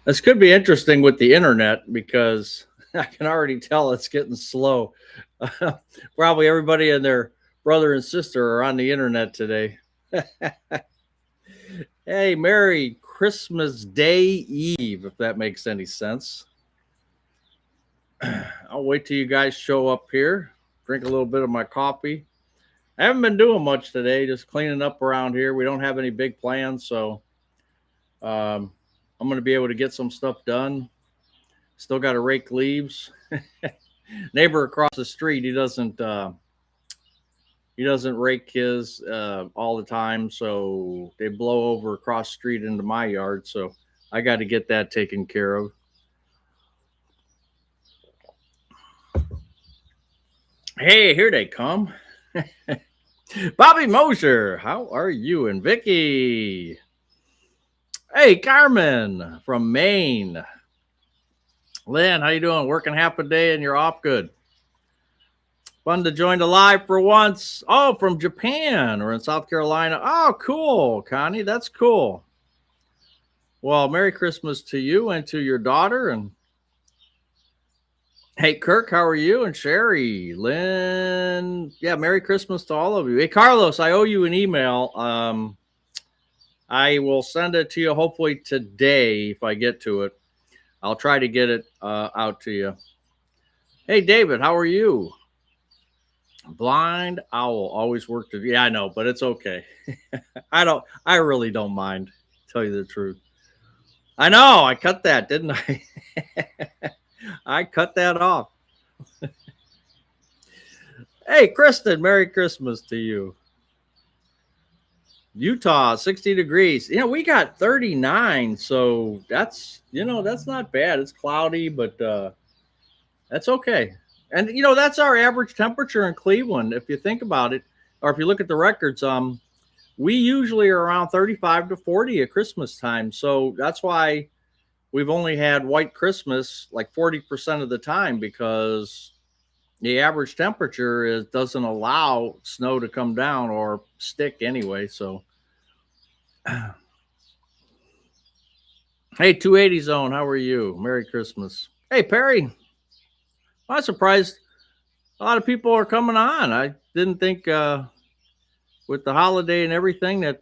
This could be interesting with the internet because I can already tell it's getting slow. Probably everybody and their brother and sister are on the internet today. Hey, Merry Christmas Day Eve, if that makes any sense. I'll wait till you guys show up here, drink a little bit of my coffee. I haven't been doing much today, just cleaning up around here. We don't have any big plans, so um, I'm going to be able to get some stuff done. Still got to rake leaves. Neighbor across the street, he doesn't rake his all the time, so they blow over across the street into my yard. So I got to get that taken care of. Hey, here they come. Bobby Mosher, how are you? And Vicky. Hey, Carmen from Maine. Lynn, how you doing? Working half a day and you're off? Good. Fun to join the live for once. Oh, from Japan or in South Carolina. Oh, cool, Connie. That's cool. Well, Merry Christmas to you and to your daughter. And hey, Kirk, how are you? And Sherry, Lynn. Yeah, Merry Christmas to all of you. Hey, Carlos, I owe you an email. I will send it to you hopefully today if I get to it. I'll try to get it out to you. Hey, David, how are you? Blind owl always worked. Yeah, I know, but it's okay. I really don't mind. Tell you the truth. I know. I cut that, didn't I? I cut that off. Hey, Kristen, Merry Christmas to you. Utah, 60 degrees. We got 39, so that's not bad. It's cloudy, but that's okay. And that's our average temperature in Cleveland. If you think about it, or if you look at the records, we usually are around 35 to 40 at Christmas time. So that's why we've only had white Christmas like 40% of the time, because the average temperature doesn't allow snow to come down or stick anyway. So, hey, 280 Zone, how are you? Merry Christmas. Hey, Perry. I'm surprised a lot of people are coming on. I didn't think with the holiday and everything that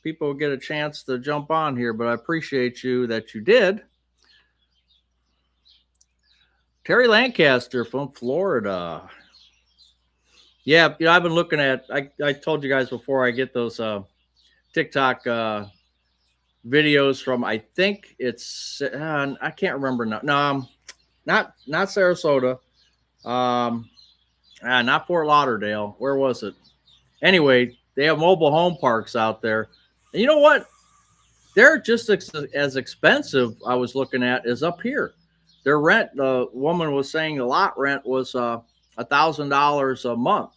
people would get a chance to jump on here, but I appreciate you that you did. Terry Lancaster from Florida. Yeah, I've been looking at. I told you guys before, I get those TikTok videos from. I think it's. I can't remember now. No, not Sarasota. Not Fort Lauderdale. Where was it? Anyway, they have mobile home parks out there. And you know what? They're just as expensive. I was looking at is up here. Their rent. The woman was saying the lot rent was $1,000 a month,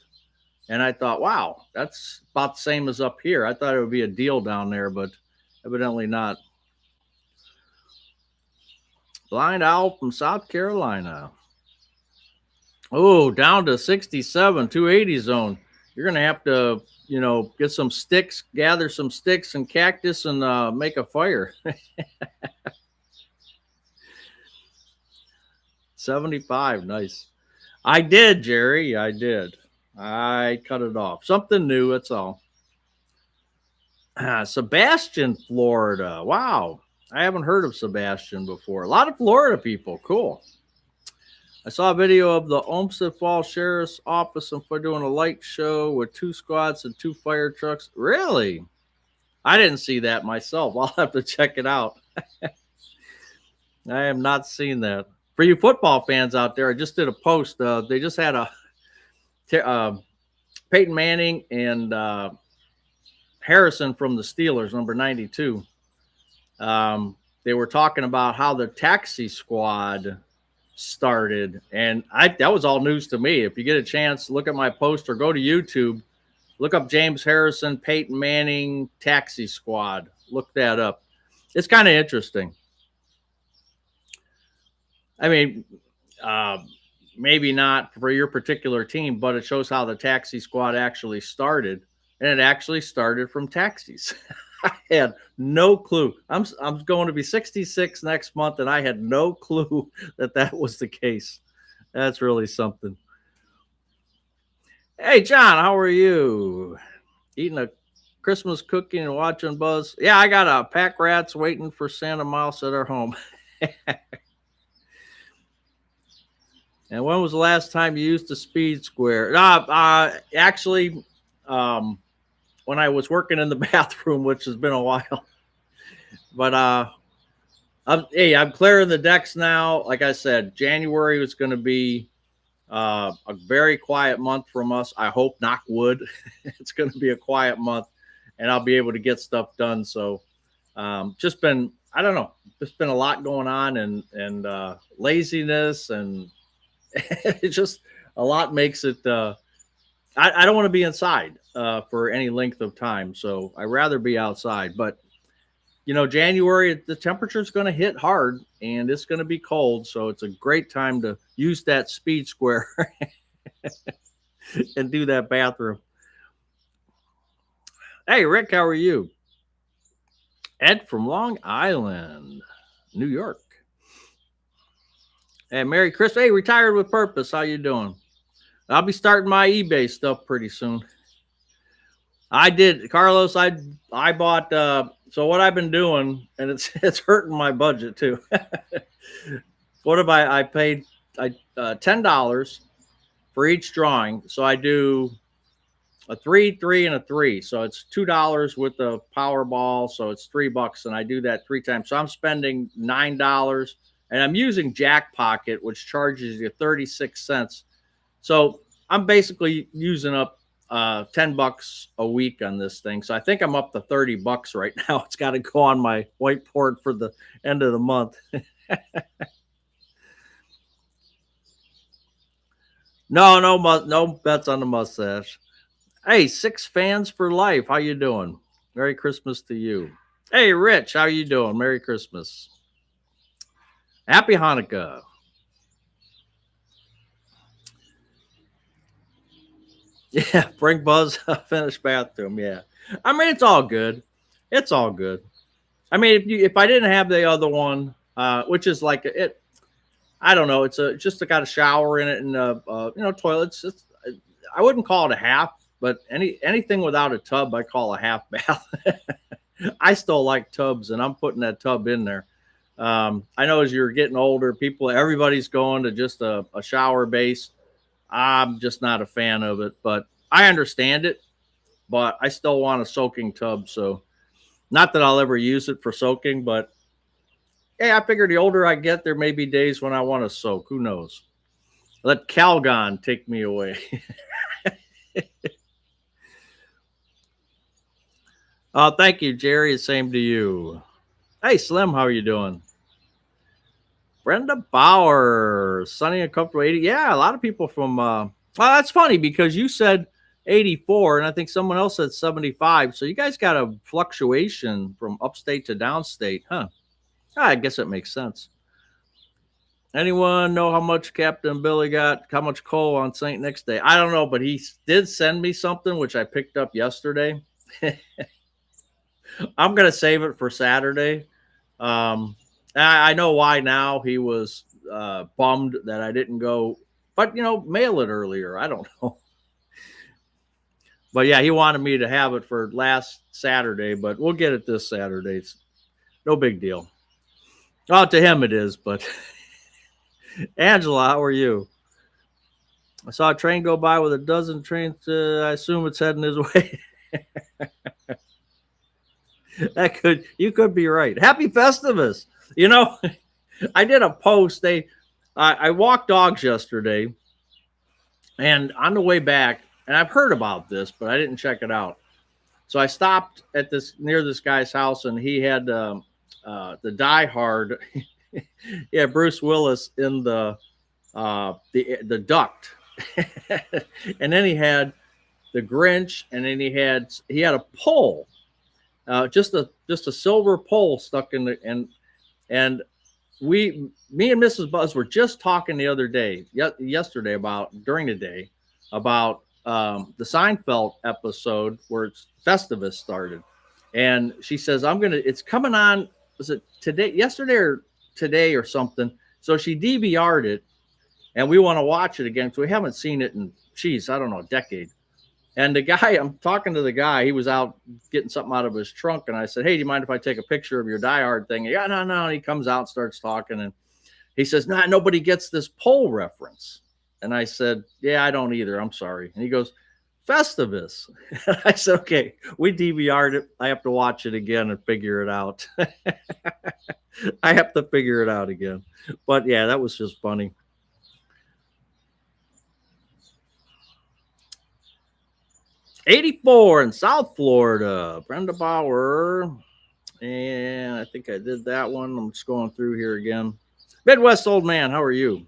and I thought, wow, that's about the same as up here. I thought it would be a deal down there, but evidently not. Blind Owl from South Carolina. Oh, down to 67, 280 zone. You're going to have to, get some sticks, gather some sticks and cactus and make a fire. 75, nice. I did, Jerry. I did. I cut it off. Something new, that's all. Sebastian, Florida. Wow. I haven't heard of Sebastian before. A lot of Florida people. Cool. I saw a video of the Olmsted Falls Sheriff's Office and for doing a light show with 2 squads and 2 fire trucks. Really? I didn't see that myself. I'll have to check it out. I have not seen that. For you football fans out there, I just did a post. They just had Peyton Manning and Harrison from the Steelers, number 92. They were talking about how the taxi squad started, and that was all news to me. If you get a chance, look at my post or go to YouTube, look up James Harrison, Peyton Manning, taxi squad. Look that up. It's kind of interesting. I mean, maybe not for your particular team, but it shows how the taxi squad actually started, and it actually started from taxis. I had no clue. I'm going to be 66 next month, and I had no clue that that was the case. That's really something. Hey, John, how are you? Eating a Christmas cookie and watching Buzz? Yeah, I got a pack rats waiting for Santa Mouse at our home. And when was the last time you used the speed square? Actually, um, when I was working in the bathroom, which has been a while. But I'm clearing the decks now. Like I said, January was going to be a very quiet month from us. I hope, knock wood, it's going to be a quiet month, and I'll be able to get stuff done. So, just been, I don't know, just been a lot going on, and laziness, and it's just a lot makes it. I don't want to be inside for any length of time, so I rather be outside. But January, the temperature is going to hit hard and it's going to be cold. So it's a great time to use that speed square and do that bathroom. Hey, Rick, how are you? Ed from Long Island, New York. Hey, Merry Christmas. Hey, retired with purpose. How you doing? I'll be starting my eBay stuff pretty soon. I did, Carlos. I bought. So what I've been doing, and it's hurting my budget too. What have I paid? $10 for each drawing. So I do a 3, 3, and a 3. So it's $2 with the Powerball. So it's $3, and I do that 3 times. So I'm spending $9, and I'm using Jackpocket, which charges you 36 cents. So I'm basically using up $10 a week on this thing. So I think I'm up to $30 right now. It's got to go on my whiteboard for the end of the month. No bets on the mustache. Hey, 6 fans for life. How you doing? Merry Christmas to you. Hey, Rich, how you doing? Merry Christmas. Happy Hanukkah. Yeah, bring Buzz a finished bathroom. Yeah, I mean it's all good. It's all good. I mean, if I didn't have the other one, which is like it, I don't know. It's just got a shower in it and toilets. I wouldn't call it a half, but anything without a tub, I call a half bath. I still like tubs, and I'm putting that tub in there. I know as you're getting older, everybody's going to just a shower base. I'm just not a fan of it, but I understand it. But I still want a soaking tub. So, not that I'll ever use it for soaking, but hey, I figure the older I get, there may be days when I want to soak. Who knows? Let Calgon take me away. Oh, thank you, Jerry. The same to you. Hey, Slim, how are you doing? Brenda Bauer, sunny and comfortable 80. Yeah, a lot of people from. Well, that's funny because you said 84, and I think someone else said 75. So you guys got a fluctuation from upstate to downstate, huh? I guess it makes sense. Anyone know how much Captain Billy got? How much coal on St. Nick's Day? I don't know, but he did send me something which I picked up yesterday. I'm gonna save it for Saturday. I know why now. He was bummed that I didn't go, but mail it earlier. I don't know. But yeah, he wanted me to have it for last Saturday, but we'll get it this Saturday. It's no big deal. Oh, to him it is, but Angela, how are you? I saw a train go by with a dozen trains. I assume it's heading his way. You could be right. Happy Festivus. I did a post. I walked dogs yesterday, and on the way back, and I've heard about this, but I didn't check it out. So I stopped at near this guy's house, and he had the Die Hard, yeah, Bruce Willis in the duct, and then he had the Grinch, and then he had a pole, just a silver pole stuck in and me and Mrs. Buzz were just talking the other day, yesterday during the day about the Seinfeld episode where Festivus started. And she says, it's coming on. Was it yesterday or something? So she DVR'd it, and we want to watch it again. So we haven't seen it in, geez, I don't know, a decade. And the guy, I'm talking to the guy, he was out getting something out of his trunk. And I said, hey, do you mind if I take a picture of your Die Hard thing? Yeah, no. And he comes out and starts talking. And he says, nah, nobody gets this pole reference. And I said, yeah, I don't either. I'm sorry. And he goes, Festivus. And I said, okay, we DVR'd it. I have to watch it again and figure it out. I have to figure it out again. But yeah, that was just funny. '84 in South Florida, Brenda Bauer. And I think I did that one. I'm just going through here again. Midwest Old Man, how are you?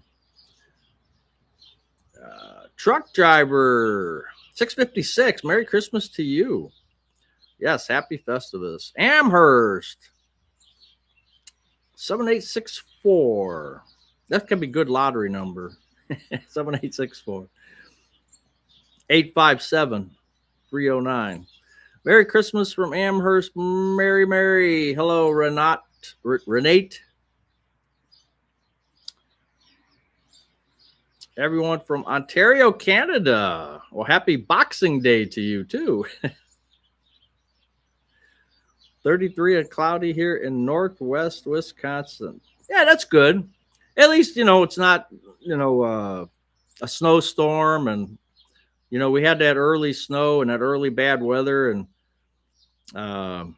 Truck driver 656. Merry Christmas to you. Yes, happy Festivus. Amherst 7864. That could be good lottery number. 7864. 857 309. Merry Christmas from Amherst. Merry. Hello, Renate. Everyone from Ontario, Canada. Well, happy Boxing Day to you, too. 33 and cloudy here in northwest Wisconsin. Yeah, that's good. At least, it's not, a snowstorm. And, we had that early snow and that early bad weather. And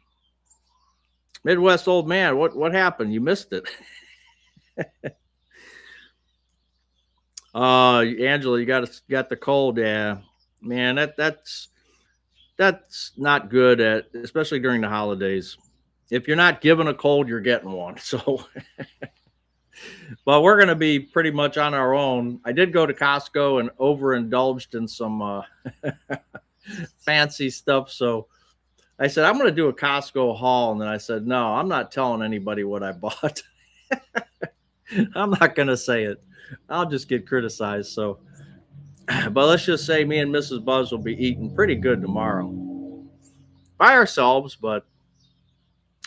Midwest Old Man, what happened? You missed it. Angela, you got the cold. Yeah, man, that's not good especially during the holidays. If you're not given a cold, you're getting one. So, but we're going to be pretty much on our own. I did go to Costco and overindulged in some fancy stuff. So I said, I'm going to do a Costco haul. And then I said, no, I'm not telling anybody what I bought. I'm not going to say it. I'll just get criticized. So, but let's just say me and Mrs. Buzz will be eating pretty good tomorrow by ourselves, but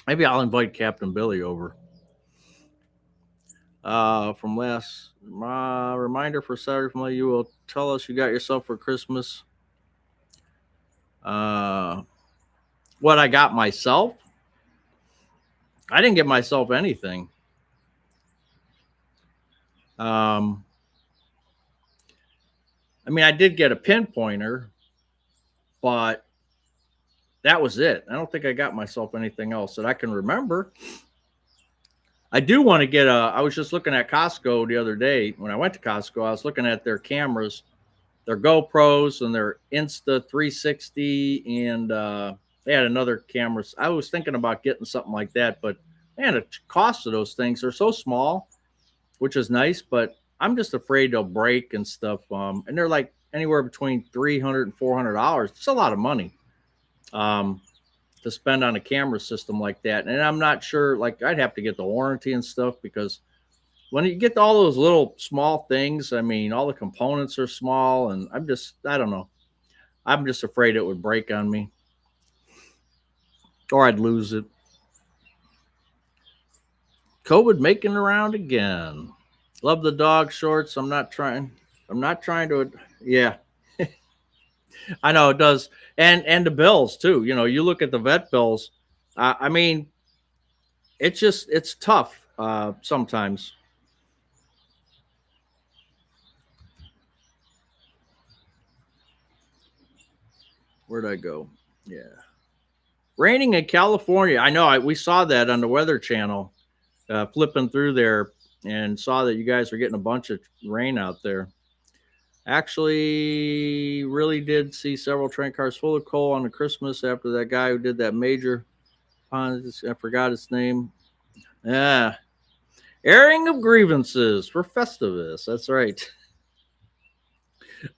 maybe I'll invite Captain Billy over. From last reminder for Saturday from you will tell us you got yourself for Christmas. What I got myself? I didn't get myself anything. I mean, I did get a pinpointer, but that was it. I don't think I got myself anything else that I can remember. I do want to get I was just looking at Costco the other day. When I went to Costco, I was looking at their cameras, their GoPros and their Insta360, and they had another camera. I was thinking about getting something like that, but man, the cost of those things are so small, which is nice, but I'm just afraid they'll break and stuff. And they're like anywhere between $300 and $400. It's a lot of money to spend on a camera system like that. And I'm not sure, like I'd have to get the warranty and stuff, because when you get all those little small things, I mean, all the components are small, and I don't know. I'm just afraid it would break on me or I'd lose it. COVID making around again. Love the dog shorts. I'm not trying to. Yeah, I know it does. And the bills too. You look at the vet bills. I mean, it's tough sometimes. Where'd I go? Yeah, raining in California. I know. We saw that on the Weather Channel, flipping through there, and saw that you guys are getting a bunch of rain out there. Actually, really did see several train cars full of coal on the Christmas after that guy who did that major pond. I forgot his name. Yeah. Airing of grievances for Festivus. That's right.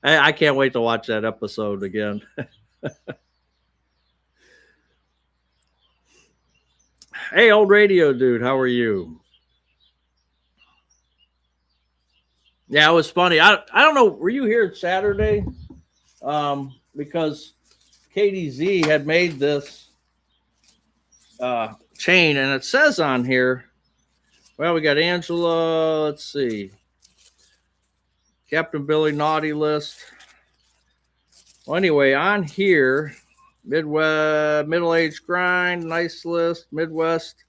I can't wait to watch that episode again. Hey, old radio dude, how are you? Yeah, it was funny. I don't know. Were you here Saturday? Because KDZ had made this chain, and it says on here, well, we got Angela, let's see, Captain Billy Naughty List. Well, anyway, on here, Midwest, middle-aged grind, nice list, Midwest,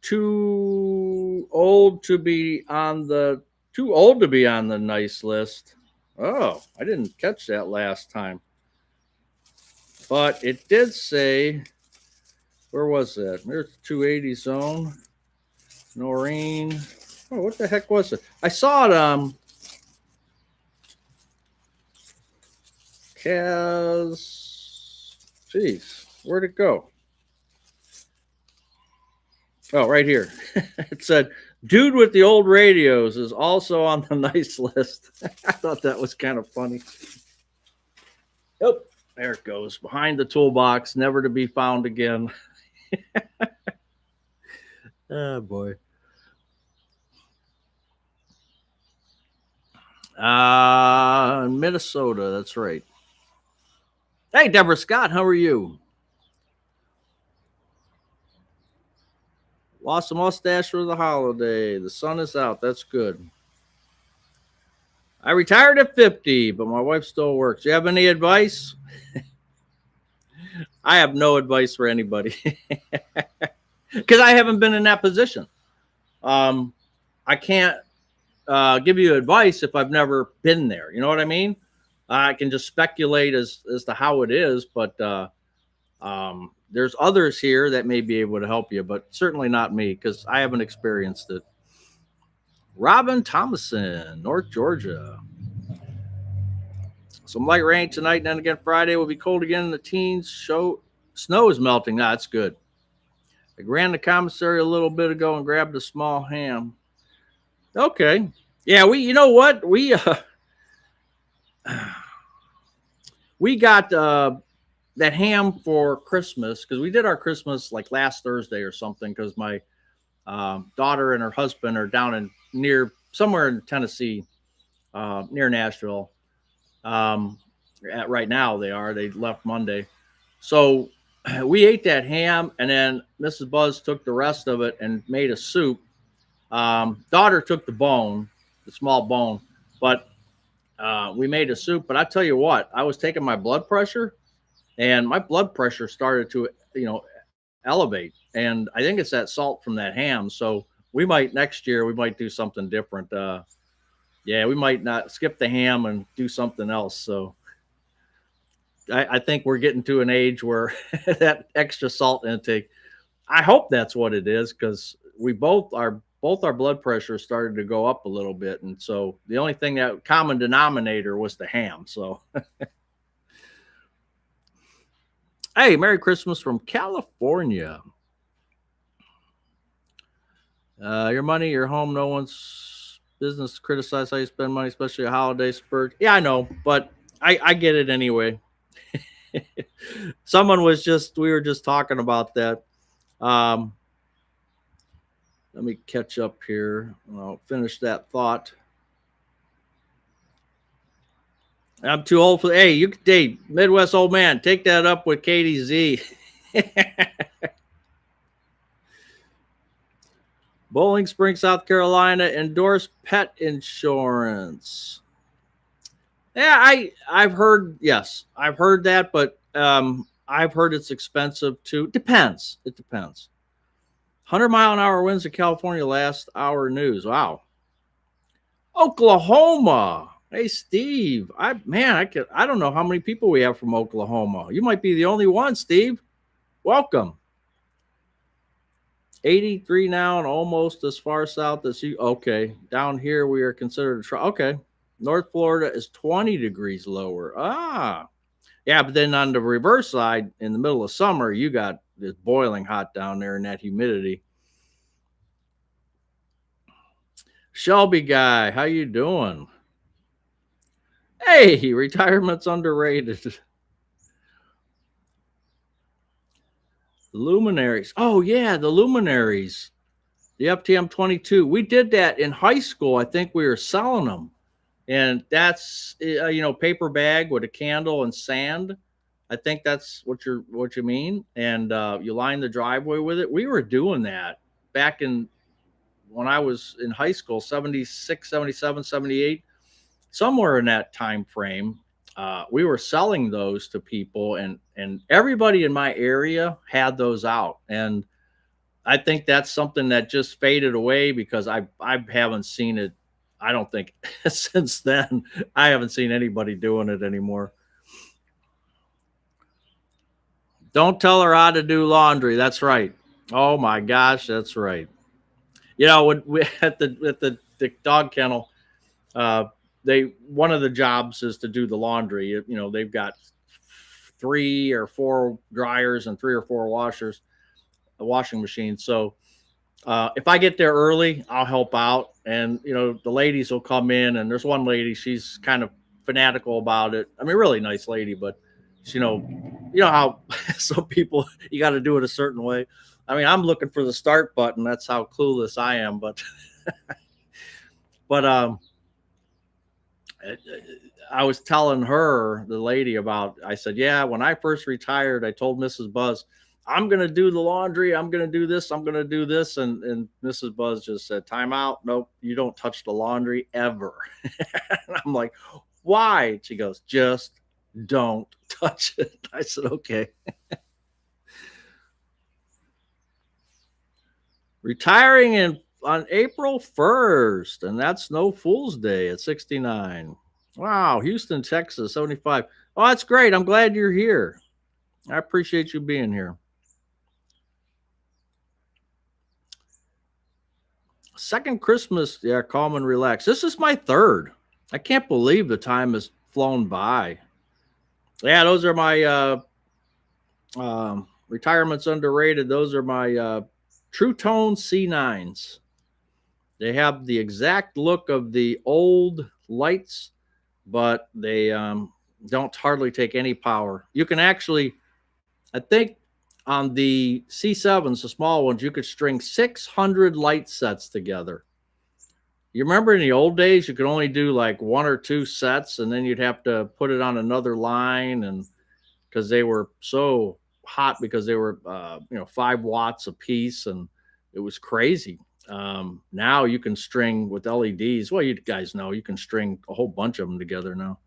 too old to be on the nice list. Oh, I didn't catch that last time. But it did say, where was that? There's the 280 zone. Noreen. Oh, what the heck was it? I saw it, Kaz. Jeez, where'd it go? Oh, right here. It said, dude with the old radios is also on the nice list. I thought that was kind of funny. Yep, there it goes. Behind the toolbox, never to be found again. Oh, boy. Minnesota, that's right. Hey, Deborah Scott, how are you? Lost a mustache for the holiday. The sun is out. That's good. I retired at 50, but my wife still works. Do you have any advice? I have no advice for anybody because I haven't been in that position. I can't give you advice if I've never been there. You know what I mean? I can just speculate as to how it is, but there's others here that may be able to help you, but certainly not me because I haven't experienced it. Robin Thomason, North Georgia. Some light rain tonight, and then again Friday will be cold again in the teens. Snow is melting. That's good. I ran the commissary a little bit ago and grabbed a small ham. Okay. Yeah, you know what? We got that ham for Christmas because we did our Christmas like last Thursday or something because my daughter and her husband are down somewhere in Tennessee, near Nashville. Right now they left Monday. So we ate that ham, and then Mrs. Buzz took the rest of it and made a soup. Daughter took the small bone, but we made a soup. But I tell you what, I was taking my blood pressure, and my blood pressure started to, elevate. And I think it's that salt from that ham. So next year, we might do something different. Yeah, we might not skip the ham and do something else. So I think we're getting to an age where that extra salt intake, I hope that's what it is, because both our blood pressure started to go up a little bit. And so the only thing that common denominator was the ham. So, hey, Merry Christmas from California. Your money, your home, no one's business to criticize how you spend money, especially a holiday spurt. Yeah, I know, but I get it anyway. We were just talking about that. Let me catch up here. I'll finish that thought. I'm too old for. Hey, you can date Midwest old man. Take that up with Katie Z. Bowling Springs, South Carolina, endorsed pet insurance. Yeah, I've heard. Yes, I've heard that, but I've heard it's expensive too. Depends. It depends. 100-mile-an-hour winds in California last hour news. Wow. Oklahoma. Hey, Steve. I don't know how many people we have from Oklahoma. You might be the only one, Steve. Welcome. 83 now and almost as far south as you. Okay. Down here, we are considered okay. North Florida is 20 degrees lower. Yeah, but then on the reverse side, in the middle of summer, you got this boiling hot down there in that humidity. Shelby guy, how you doing? Hey, retirement's underrated. Luminaries. Oh, yeah, the Luminaries. The FTM 22. We did that in high school. I think we were selling them. And that's, paper bag with a candle and sand. I think that's what you mean. And you line the driveway with it. We were doing that back in when I was in high school, 76, 77, 78, somewhere in that time frame. We were selling those to people, and everybody in my area had those out. And I think that's something that just faded away because I haven't seen it. I don't think since then I haven't seen anybody doing it anymore. Don't tell her how to do laundry. That's right. Oh my gosh, that's right. When we at the dog kennel, uh, they one of the jobs is to do the laundry. They've got 3 or 4 dryers and 3 or 4 washers, a washing machine. So if I get there early, I'll help out, and the ladies will come in. And there's one lady; she's kind of fanatical about it. I mean, really nice lady, but how some people you got to do it a certain way. I mean, I'm looking for the start button. That's how clueless I am. But I was telling her, the lady, about. I said, yeah, when I first retired, I told Mrs. Buzz, I'm gonna do the laundry. I'm gonna do this. I'm gonna do this. And Mrs. Buzz just said, time out. Nope, you don't touch the laundry ever. And I'm like, why? She goes, just don't touch it. I said, okay. Retiring on April 1st, and that's no fool's day at 69. Wow, Houston, Texas, 75. Oh, that's great. I'm glad you're here. I appreciate you being here. Second Christmas, yeah, calm and relax. This is my third. I can't believe the time has flown by. Yeah, those are my retirements underrated. Those are my True Tone C9s. They have the exact look of the old lights, but they don't hardly take any power. You can actually, I think, on the C7s, the small ones, you could string 600 light sets together. You remember in the old days, you could only do like 1 or 2 sets, and then you'd have to put it on another line, and because they were so hot, because they were 5 watts a piece, and it was crazy. Now you can string with LEDs. Well, you guys know you can string a whole bunch of them together now.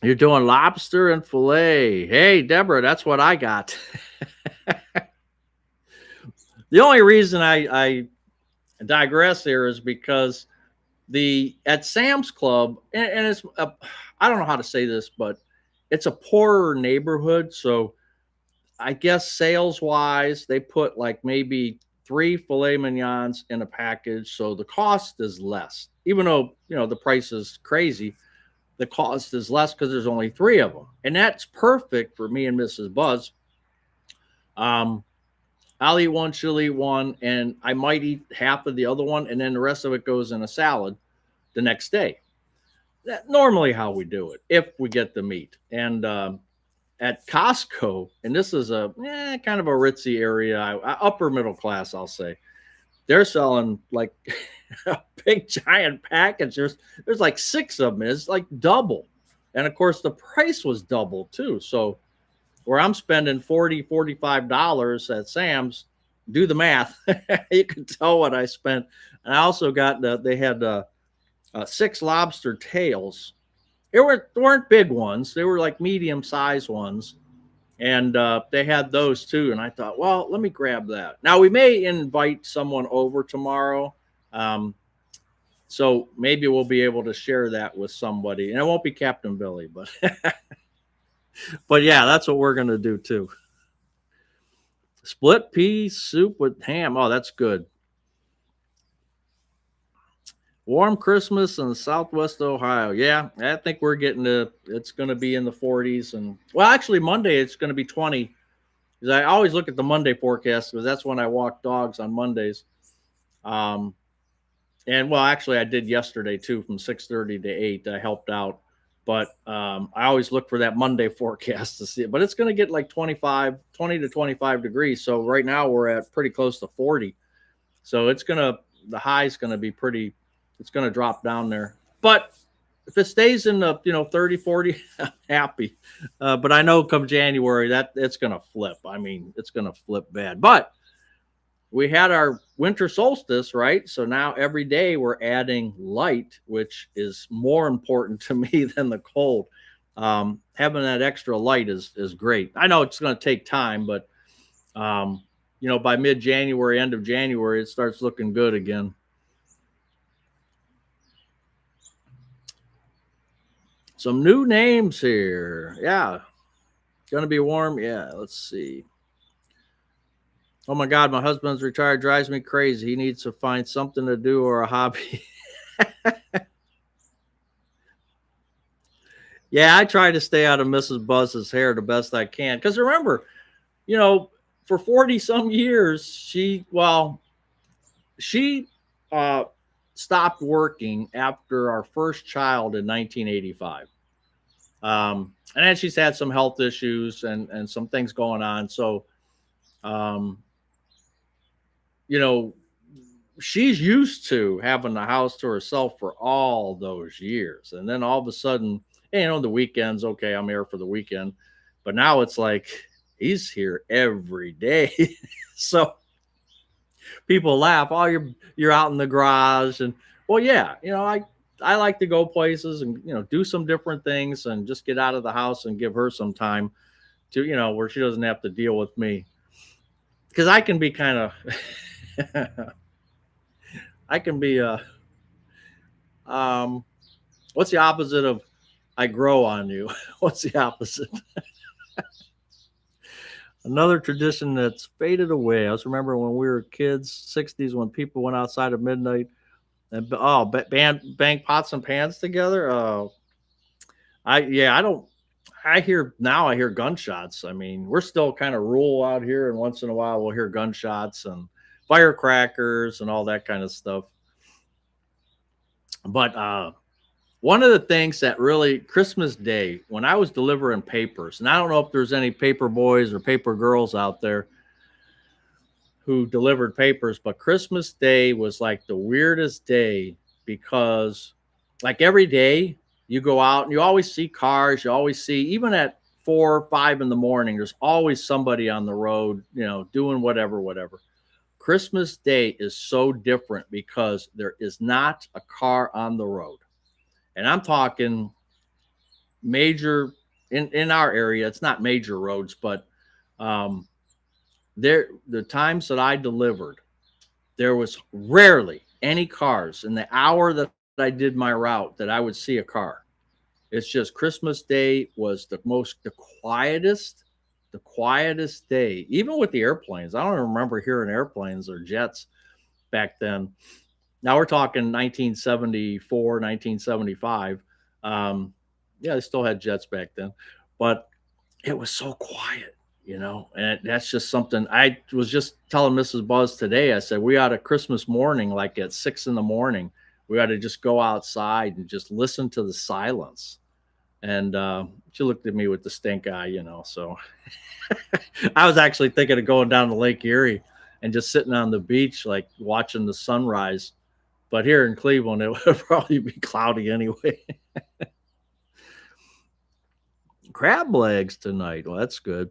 You're doing lobster and filet. Hey, Deborah, that's what I got. The only reason I digress here is because at Sam's Club, and it's I don't know how to say this, but it's a poorer neighborhood, so I guess sales wise, they put like maybe 3 filet mignons in a package, so the cost is less. Even though the price is crazy, the cost is less because there's only 3 of them, and that's perfect for me and Mrs. Buzz. Um, I'll eat one, she'll eat one, and I might eat half of the other one, and then the rest of it goes in a salad the next day. That's normally how we do it if we get the meat. And at Costco, and this is a kind of a ritzy area, upper middle class, I'll say. They're selling like a big giant package. There's like 6 of them. It's like double, and of course the price was double too. So where I'm spending $40, $45 at Sam's, do the math. You can tell what I spent. And I also got they had 6 lobster tails. They weren't big ones. They were like medium sized ones, and they had those too. And I thought, well, let me grab that. Now we may invite someone over tomorrow, so maybe we'll be able to share that with somebody, and it won't be Captain Billy, but but yeah, that's what we're gonna do too. Split pea soup with ham. Oh, that's good. Warm Christmas in Southwest Ohio. Yeah, I think we're getting to. It's going to be in the 40s, and well, actually Monday it's going to be 20. Because I always look at the Monday forecast because that's when I walk dogs on Mondays. Um, and well, actually I did yesterday too, from 6:30 to 8. I helped out, but I always look for that Monday forecast to see it. But it's going to get like 20 to 25 degrees. So right now we're at pretty close to 40. So the high is going to be pretty. It's going to drop down there. But if it stays in the 30, 40, I'm happy. But I know come January that it's gonna flip. I mean, it's gonna flip bad. But we had our winter solstice, right? So now every day we're adding light, which is more important to me than the cold. Having that extra light is great. I know it's going to take time, but by mid January, end of January, it starts looking good again. Some new names here. Yeah. Going to be warm. Yeah. Let's see. Oh my God, my husband's retired, drives me crazy. He needs to find something to do or a hobby. Yeah, I try to stay out of Mrs. Buzz's hair the best I can. Because remember, you know, for 40 some years, she uh, stopped working after our first child in 1985. And then she's had some health issues and some things going on. So, um, you know, she's used to having the house to herself for all those years. And then all of a sudden, the weekends, okay, I'm here for the weekend. But now it's like he's here every day. So people laugh, oh, you're out in the garage. And well, yeah, I like to go places and do some different things and just get out of the house and give her some time to, where she doesn't have to deal with me. Because I can be kind of I can be um what's the opposite of I grow on you? What's the opposite? Another tradition that's faded away. I was remember when we were kids, 60s, when people went outside at midnight and bang pots and pans together. I don't. I hear gunshots. I mean, we're still kind of rural out here, and once in a while we'll hear gunshots and firecrackers and all that kind of stuff. But one of the things that really Christmas Day, when I was delivering papers, and I don't know if there's any paper boys or paper girls out there who delivered papers, but Christmas Day was like the weirdest day because, like, every day you go out and you always see cars, you always see, even at 4 or 5 in the morning, there's always somebody on the road, doing whatever. Christmas Day is so different because there is not a car on the road. And I'm talking major in our area. It's not major roads, but um, the times that I delivered, there was rarely any cars. In the hour that I did my route, that I would see a car. It's just Christmas Day was the quietest day, even with the airplanes. I don't remember hearing airplanes or jets back then. Now we're talking 1974, 1975. Yeah, they still had jets back then, but it was so quiet, and that's just something I was just telling Mrs. Buzz today. I said, we ought to Christmas morning, like at 6 in the morning, we ought to just go outside and just listen to the silence. And she looked at me with the stink eye, so I was actually thinking of going down to Lake Erie and just sitting on the beach, like watching the sunrise. But here in Cleveland, it would probably be cloudy anyway. Crab legs tonight. Well, that's good.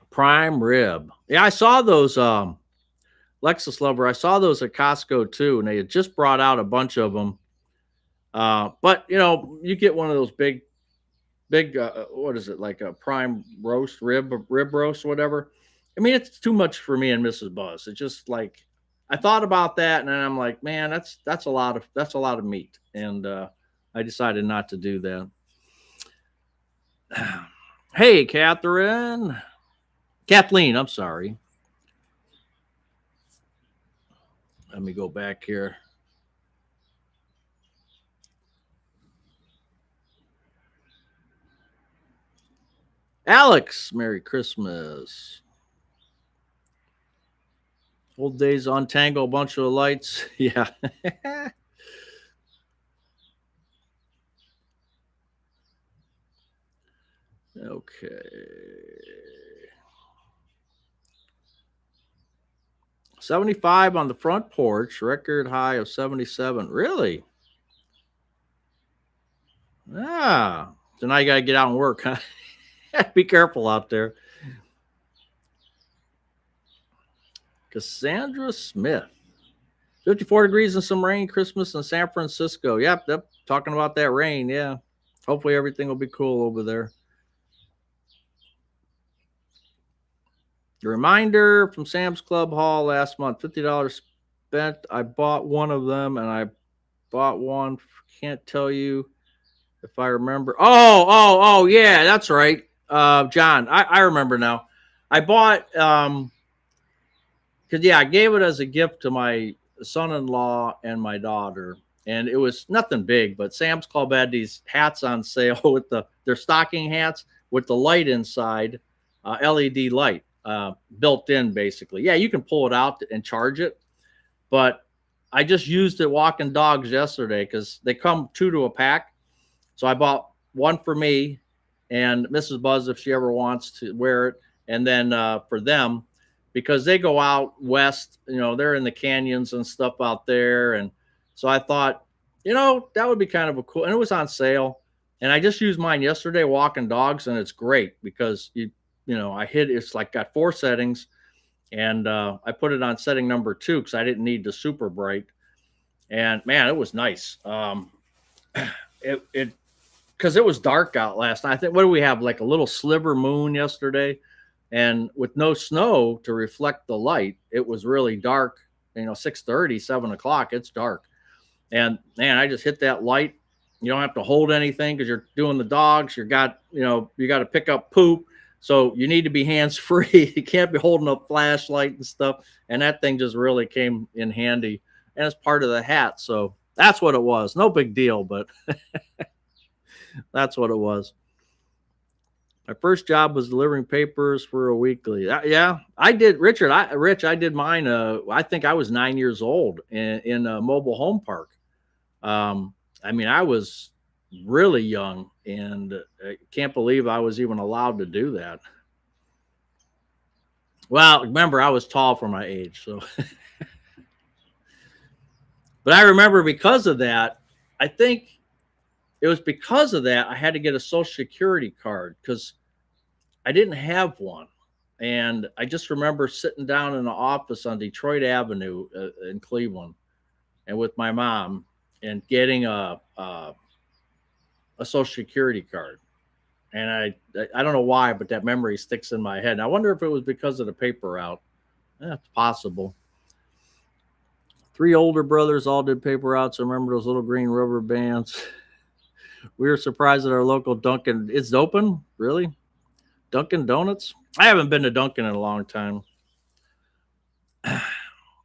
Prime rib. Yeah, I saw those. Lexus Lover. I saw those at Costco too, and they had just brought out a bunch of them. But you get one of those big. What is it, like a prime roast rib roast, whatever. I mean, it's too much for me and Mrs. Buzz. It's just like I thought about that, and then I'm like, man, that's a lot of meat, and I decided not to do that. Hey, Kathleen, I'm sorry. Let me go back here. Alex, Merry Christmas. Old days untangle a bunch of lights. Yeah. Okay. 75 on the front porch, record high of 77. Really? So now you got to get out and work, huh? Be careful out there. Cassandra Smith. 54 degrees and some rain, Christmas in San Francisco. Yep. Talking about that rain. Yeah. Hopefully everything will be cool over there. A reminder from Sam's Club Haul last month, $50 spent. I bought one of them, and I bought one. Can't tell you if I remember. Oh, yeah, that's right. John, I remember now. I bought because I gave it as a gift to my son-in-law and my daughter, and it was nothing big. But Sam's Club had these hats on sale with their stocking hats with the light inside, LED light built in, basically. Yeah, you can pull it out and charge it, but I just used it walking dogs yesterday because they come 2 to a pack. So I bought one for me and Mrs. Buzz if she ever wants to wear it, and then for them, because they go out west, they're in the canyons and stuff out there. And so I thought, that would be kind of a cool, and it was on sale. And I just used mine yesterday walking dogs, and it's great because I hit, it's like got 4 settings, and I put it on setting number 2 because I didn't need the super bright. And man, it was nice. It because it was dark out last night. I think, what do we have, like a little sliver moon yesterday, and with no snow to reflect the light, it was really dark. 6:30, 7 o'clock, it's dark. And man, I just hit that light. You don't have to hold anything because you're doing the dogs. You got to pick up poop. So you need to be hands free. You can't be holding a flashlight and stuff. And that thing just really came in handy. And it's part of the hat. So that's what it was. No big deal, but that's what it was. My first job was delivering papers for a weekly. Yeah, I did, Richard. I did mine. I think I was 9 years old in a mobile home park. I was really young, and I can't believe I was even allowed to do that. Well, remember, I was tall for my age, so. But I remember because of that, I think it was because of that I had to get a Social Security card because I didn't have one. And I just remember sitting down in the office on Detroit Avenue in Cleveland, and with my mom, and getting a Social Security card. And I don't know why, but that memory sticks in my head. And I wonder if it was because of the paper route. It's possible. 3 older brothers all did paper routes. I remember those little green rubber bands. We were surprised at our local Dunkin'. It's open? Really? Dunkin' Donuts? I haven't been to Dunkin' in a long time.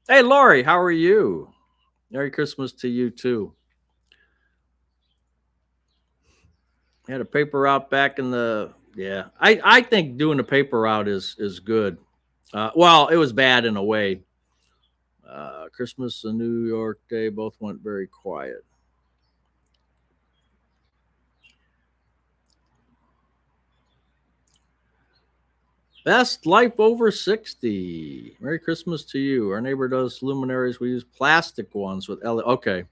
Hey, Lori, how are you? Merry Christmas to you, too. Had a paper route back in the, yeah. I think doing a paper route is good. Well, it was bad in a way. Christmas and New York Day both went very quiet. Best life over 60. Merry Christmas to you. Our neighbor does luminaries. We use plastic ones with LED. Okay.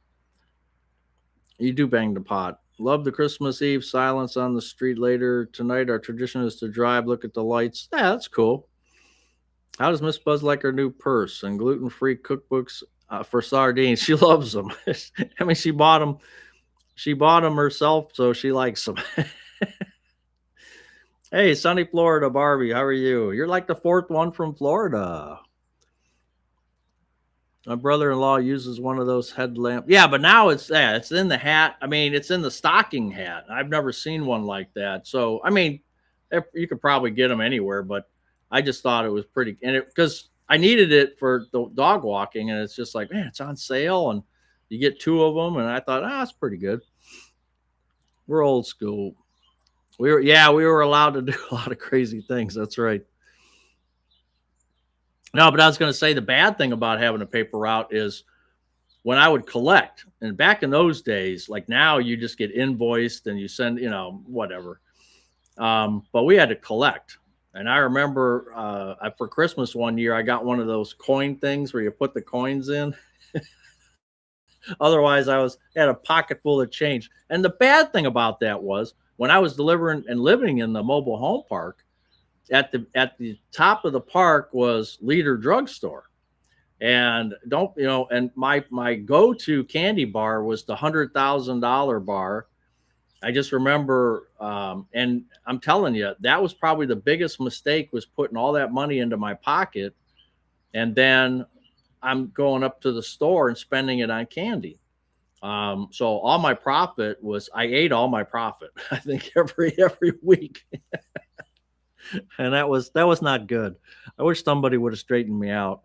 You do bang the pot. Love the Christmas Eve silence on the street later tonight. Our tradition is to drive, look at the lights. Yeah, that's cool. How does Miss Buzz like her new purse and gluten-free cookbooks for sardines? She loves them. She bought them. She bought them herself, so she likes them. Hey, sunny Florida, Barbie, how are you? You're like the 4th one from Florida. My brother-in-law uses one of those headlamp. Yeah, but now it's in the hat. It's in the stocking hat. I've never seen one like that. So, you could probably get them anywhere, but I just thought it was pretty, and because I needed it for the dog walking, and it's just like, man, it's on sale, and you get 2 of them, and I thought, that's pretty good. We're old school. We were allowed to do a lot of crazy things. That's right. No, but I was going to say the bad thing about having a paper route is when I would collect, and back in those days, like now you just get invoiced and you send, whatever. But we had to collect. And I remember for Christmas one year, I got one of those coin things where you put the coins in. Otherwise, I had a pocket full of change. And the bad thing about that was when I was delivering and living in the mobile home park, at the top of the park was Leader Drugstore. And and my go-to candy bar was the $100,000 bar. I just remember, and I'm telling you, that was probably the biggest mistake, was putting all that money into my pocket, and then I'm going up to the store and spending it on candy. So all my profit was, I ate all my profit, I think, every week, and that was not good. I wish somebody would have straightened me out.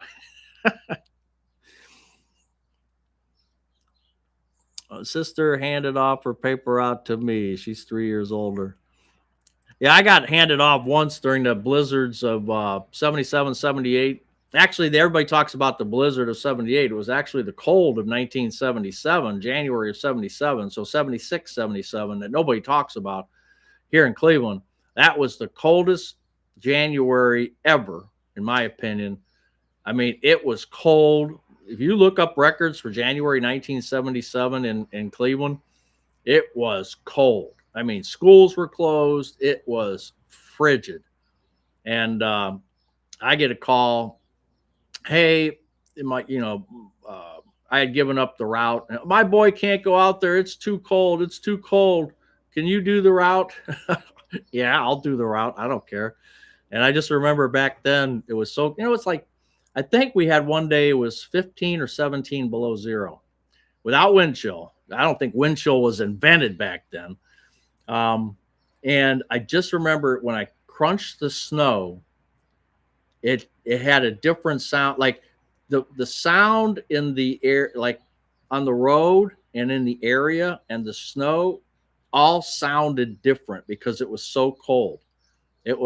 Sister handed off her paper out to me. She's 3 years older. Yeah, I got handed off once during the blizzards of 77, 78. Actually, everybody talks about the blizzard of 78. It was actually the cold of 1977, January of 77. So 76, 77, that nobody talks about here in Cleveland. That was the coldest January ever, in my opinion. I mean, it was cold. If you look up records for January 1977 in Cleveland, it was cold. I mean, schools were closed. It was frigid. And I get a call. Hey, I had given up the route. My boy can't go out there. It's too cold. It's too cold. Can you do the route? Yeah, I'll do the route. I don't care. And I just remember back then it was so, it's like, I think we had one day it was 15 or 17 below zero without wind chill. I don't think wind chill was invented back then. And I just remember when I crunched the snow, it had a different sound, like the sound in the air, like on the road and in the area, and the snow all sounded different because it was so cold. It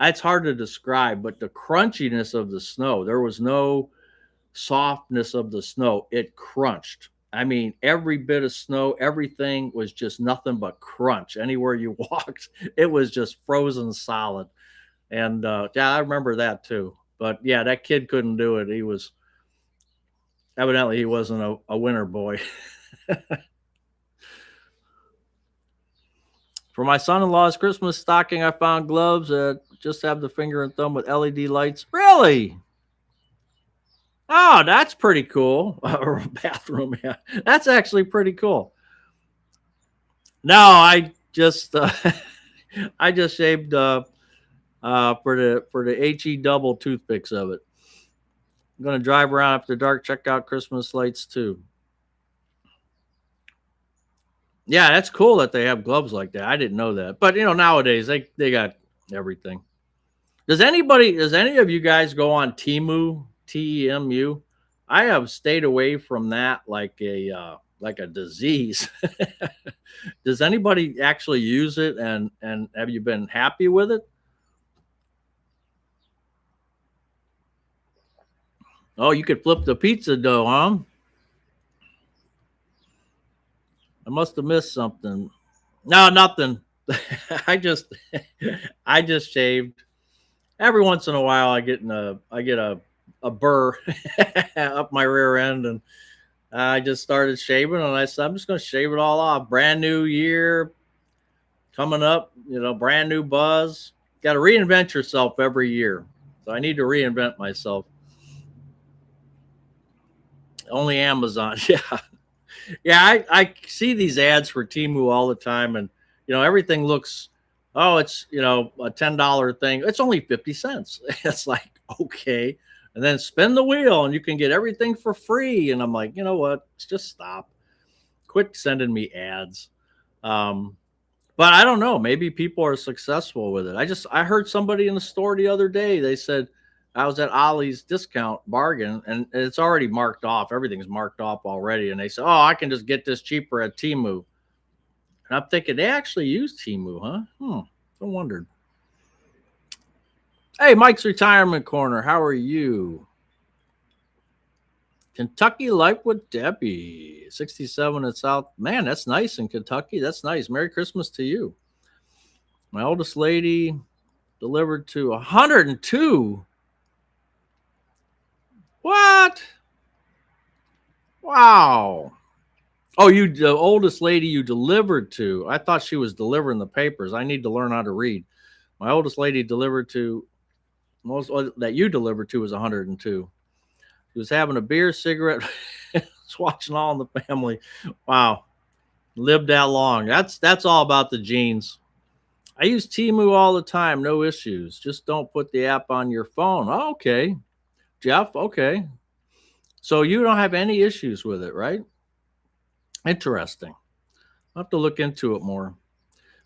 it's hard to describe, but the crunchiness of the snow, there was no softness of the snow. It crunched. I mean, every bit of snow, everything was just nothing but crunch. Anywhere you walked, it was just frozen solid. And yeah, I remember that too. But yeah, that kid couldn't do it. Evidently he wasn't a winter boy. For my son-in-law's Christmas stocking, I found gloves that just have the finger and thumb with LED lights. Really? Oh, that's pretty cool. Or a bathroom, yeah. That's actually pretty cool. No, I just I just shaved for the HE double toothpicks of it. I'm gonna drive around after dark, check out Christmas lights too. Yeah, that's cool that they have gloves like that. I didn't know that. But nowadays they got everything. Does any of you guys go on Temu, TEMU? I have stayed away from that like a disease. Does anybody actually use it, and have you been happy with it? Oh, you could flip the pizza dough, huh? I must have missed something. No, nothing. I just I just shaved. Every once in a while I get a burr up my rear end, and I just started shaving, and I said I'm just going to shave it all off. Brand new year coming up, brand new buzz. Got to reinvent yourself every year. So I need to reinvent myself. Only Amazon. Yeah. Yeah, I see these ads for Temu all the time, and everything looks, oh, it's a $10 thing. It's only 50 cents. It's like, okay. And then spin the wheel and you can get everything for free. And I'm like, you know what? Just stop. Quit sending me ads. But I don't know. Maybe people are successful with it. I heard somebody in the store the other day. They said, I was at Ollie's discount bargain, and it's already marked off. Everything's marked off already. And they said, oh, I can just get this cheaper at Temu. And I'm thinking, they actually use Temu, huh? I wondered. Hey, Mike's Retirement Corner. How are you? Kentucky Life with Debbie. 67 at South. Man, that's nice in Kentucky. That's nice. Merry Christmas to you. My oldest lady delivered to 102. What? Wow. Oh, the oldest lady you delivered to. I thought she was delivering the papers. I need to learn how to read. My oldest lady delivered to most that you delivered to was 102. He was having a beer, cigarette, was watching All in the Family. Wow, lived that long. That's all about the genes. I use Timu all the time, no issues. Just don't put the app on your phone. Oh, okay, Jeff. Okay, so you don't have any issues with it, right? Interesting. I'll have to look into it more.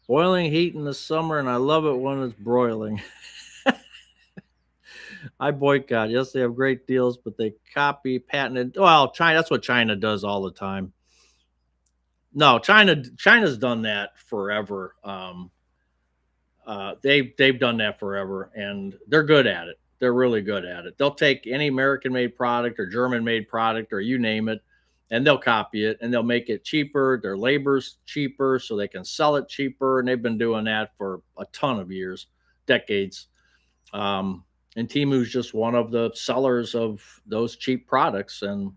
Boiling heat in the summer, and I love it when it's broiling. I boycott. Yes, they have great deals, but they copy, patented. Well, China. That's what China does all the time. No, China's done that forever. They've done that forever, and they're good at it. They're really good at it. They'll take any American-made product or German-made product or you name it, and they'll copy it and they'll make it cheaper. Their labor's cheaper, so they can sell it cheaper. And they've been doing that for a ton of years, decades. And Timu's just one of the sellers of those cheap products. And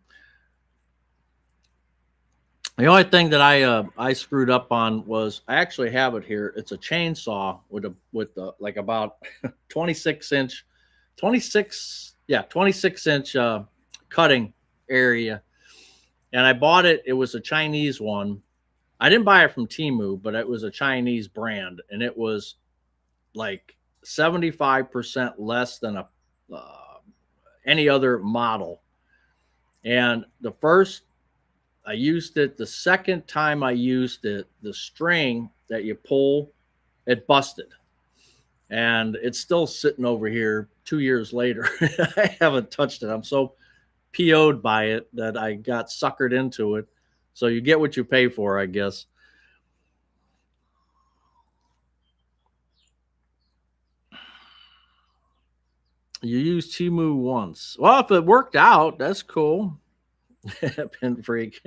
the only thing that I screwed up on was I actually have it here. It's a chainsaw with like about 26 inch, 26 inch cutting area, and I bought it. It was a Chinese one. I didn't buy it from Timu, but it was a Chinese brand, and it was like 75% less than uh, any other model. And the first I used it. The second time I used it, the string that you pull, it busted. And it's still sitting over here 2 years later. I haven't touched it. I'm so PO'd by it that I got suckered into it. So you get what you pay for, I guess. You used Timu once. Well, if it worked out, that's cool. Pin freak.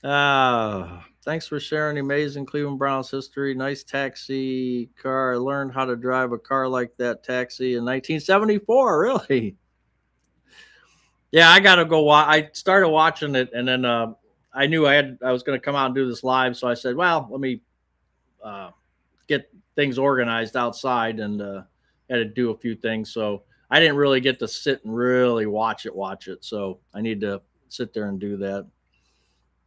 Thanks for sharing the amazing Cleveland Browns history. Nice taxi car. I learned how to drive a car like that taxi in 1974. Really? Yeah, I gotta go. I started watching it, and then I knew I was going to come out and do this live, so I said, "Well, let me uh, get things organized outside," and had to do a few things. So I didn't really get to sit and really watch it. So I need to sit there and do that.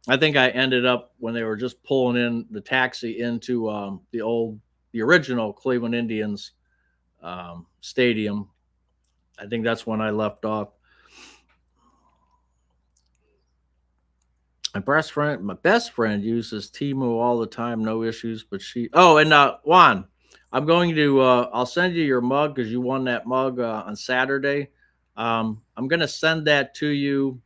I think I ended up when they were just pulling in the taxi into the original Cleveland Indians stadium. I think that's when I left off. My best friend uses Timu all the time, no issues. But she, oh, and Juan, I'm going to, I'll send you your mug because you won that mug on Saturday. I'm going to send that to you,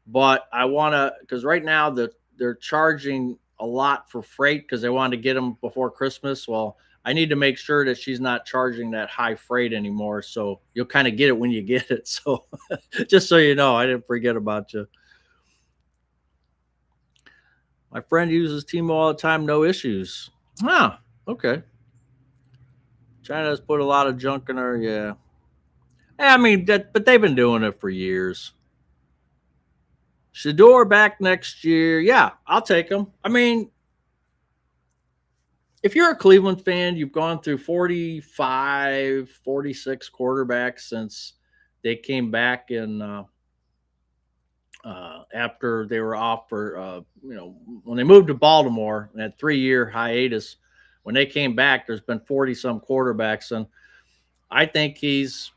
but I want to because right now they're charging a lot for freight because they wanted to get them before Christmas. Well, I need to make sure that she's not charging that high freight anymore. So you'll kind of get it when you get it. So just so you know, I didn't forget about you. My friend uses Timo all the time, no issues. Huh. Okay. China has put a lot of junk in her. Yeah. I mean, but they've been doing it for years. Shador back next year. Yeah, I'll take him. I mean, if you're a Cleveland fan, you've gone through 45, 46 quarterbacks since they came back in after they were off for when they moved to Baltimore and had 3 year hiatus. When they came back, there's been 40 some quarterbacks, and I think he's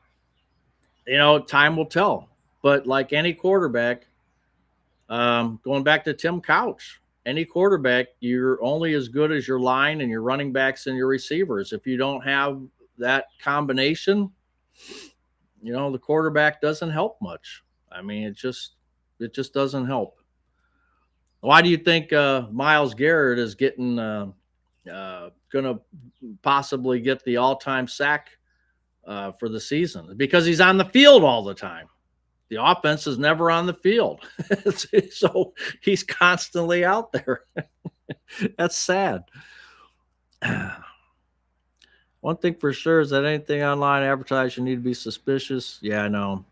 time will tell. But like any quarterback, going back to Tim Couch, any quarterback, you're only as good as your line and your running backs and your receivers. If you don't have that combination, the quarterback doesn't help much. I mean, it just doesn't help. Why do you think Miles Garrett is getting going to possibly get the all-time sack for the season? Because he's on the field all the time. The offense is never on the field, so he's constantly out there. That's sad. One thing for sure is that anything online advertised, you need to be suspicious. Yeah, I know.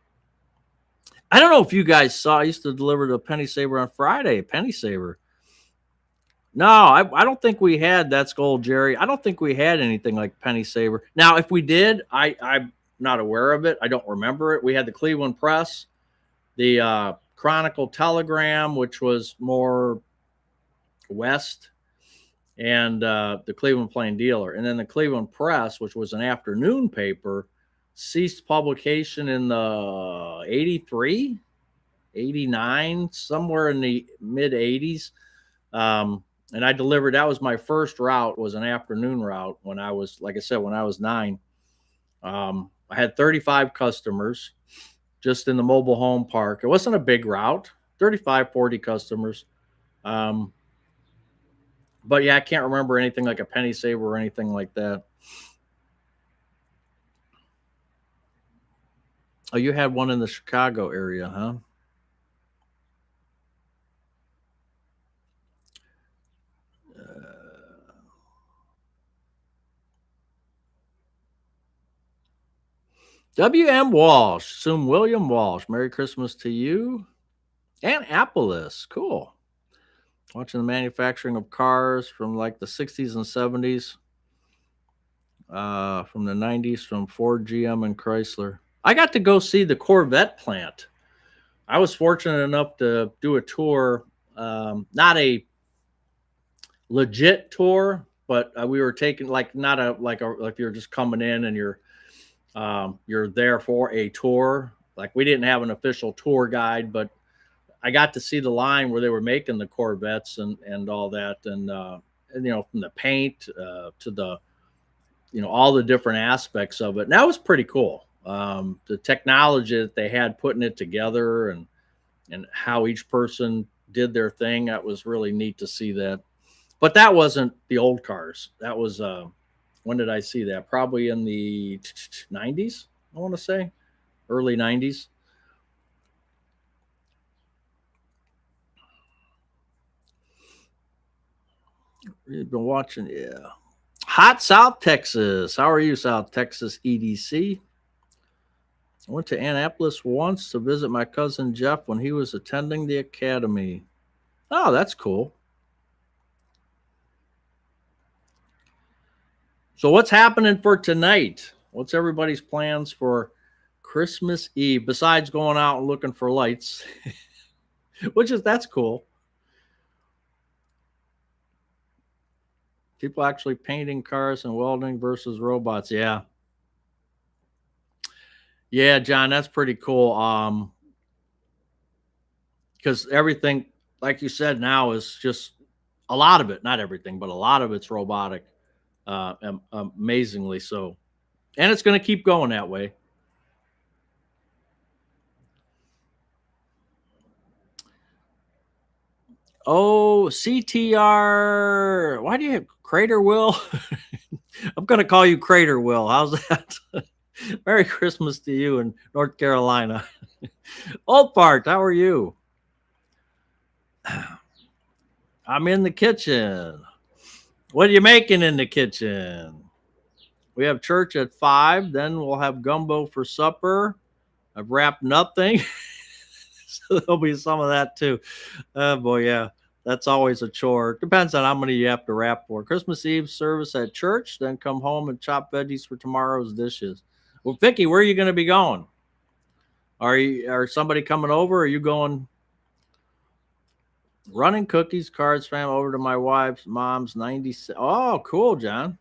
I don't know if you guys saw. I used to deliver the Penny Saver on Friday. Penny Saver. No, I don't think we had. That's gold, Jerry. I don't think we had anything like Penny Saver. Now, if we did, I'm not aware of it. I don't remember it. We had the Cleveland Press, the Chronicle Telegram, which was more west, and the Cleveland Plain Dealer, and then the Cleveland Press, which was an afternoon paper, ceased publication in the 83, 89, somewhere in the mid 80s. And I delivered. That was my first route. Was an afternoon route when I was, like I said, when I was 9. I had 35 customers just in the mobile home park. It wasn't a big route. 35, 40 customers. But yeah, I can't remember anything like a Penny Saver or anything like that. Oh, you had one in the Chicago area, huh? W.M. Walsh, assume William Walsh. Merry Christmas to you. Annapolis, cool. Watching the manufacturing of cars from like the 60s and 70s, from the 90s, from Ford, GM, and Chrysler. I got to go see the Corvette plant. I was fortunate enough to do a tour, not a legit tour, but we were taking like not a like you're just coming in and you're there for a tour. Like we didn't have an official tour guide, but I got to see the line where they were making the Corvettes and all that, and from the paint to the all the different aspects of it. And that was pretty cool. The technology that they had putting it together and how each person did their thing, that was really neat to see that. But that wasn't the old cars. That was when did I see that? Probably in the 90s, I want to say, early 90s. You've been watching, yeah. Hot South Texas. How are you, South Texas EDC? I went to Annapolis once to visit my cousin Jeff when he was attending the academy. Oh, that's cool. So, what's happening for tonight? What's everybody's plans for Christmas Eve besides going out and looking for lights? That's cool. People actually painting cars and welding versus robots. Yeah. Yeah, John, that's pretty cool. Because everything, like you said, now is just a lot of it, not everything, but a lot of it's robotic, amazingly so. And it's going to keep going that way. Oh, CTR. Why do you have Crater Will? I'm going to call you Crater Will. How's that? Merry Christmas to you in North Carolina. Old Part, how are you? I'm in the kitchen. What are you making in the kitchen? We have church at 5. Then we'll have gumbo for supper. I've wrapped nothing. So there'll be some of that too. Oh boy, yeah. That's always a chore. Depends on how many you have to wrap for. Christmas Eve service at church, then come home and chop veggies for tomorrow's dishes. Well, Vicky, where are you going to be going? Are somebody coming over? Or are you going running cookies, cards, fam over to my wife's mom's 96? Oh, cool, John.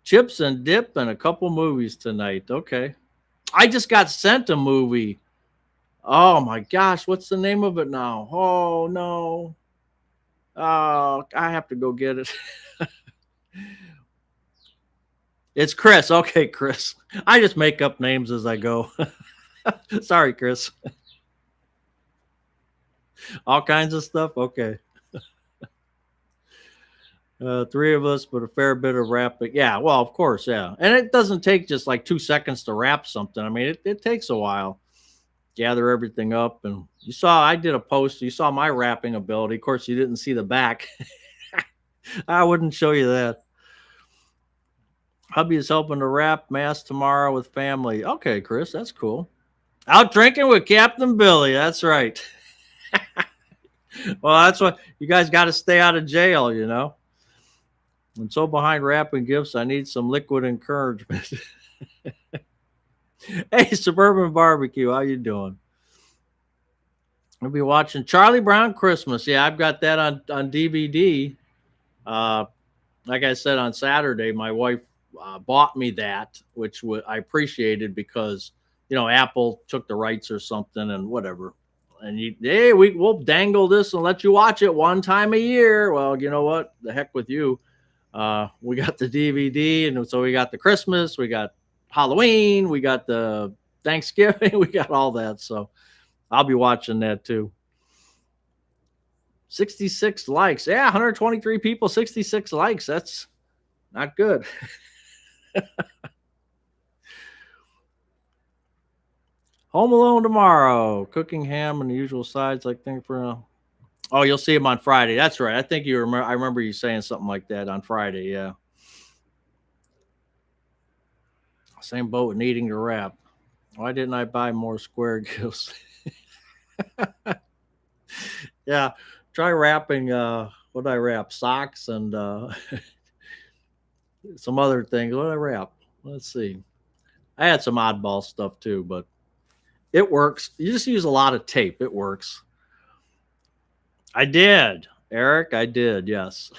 Chips and dip and a couple movies tonight. Okay. I just got sent a movie. Oh my gosh, what's the name of it now? Oh no. Oh, I have to go get it. It's Chris. Okay, Chris. I just make up names as I go. Sorry, Chris. All kinds of stuff. Okay. 3 of us, but a fair bit of wrapping. Yeah, well, of course, yeah. And it doesn't take just like 2 seconds to wrap something. I mean, it takes a while. Gather everything up. And you saw, I did a post. You saw my wrapping ability. Of course, you didn't see the back. I wouldn't show you that. Hubby is helping to wrap mass tomorrow with family. Okay, Chris, that's cool. Out drinking with Captain Billy. That's right. Well, that's what you guys got to stay out of jail, you know. I'm so behind wrapping gifts. I need some liquid encouragement. Hey, Suburban Barbecue, how you doing? I'll be watching Charlie Brown Christmas. Yeah, I've got that on DVD. Uh, like I said on Saturday, my wife bought me that, which I appreciated because Apple took the rights or something and whatever. And hey, we'll dangle this and let you watch it one time a year. Well, you know what? The heck with you. We got the DVD, and so we got the Christmas, we got Halloween, we got the Thanksgiving, we got all that. So I'll be watching that too. 66 likes. Yeah, 123 people, 66 likes. That's not good. Home Alone tomorrow. Cooking ham and the usual sides, like thing for. Oh, you'll see him on Friday. That's right. I think you remember. I remember you saying something like that on Friday. Yeah. Same boat with needing to wrap. Why didn't I buy more square gifts? Yeah, try wrapping. What did I wrap? Socks and some other things. What did I wrap? Let's see. I had some oddball stuff too, but it works. You just use a lot of tape. It works. I did, Eric. I did. Yes.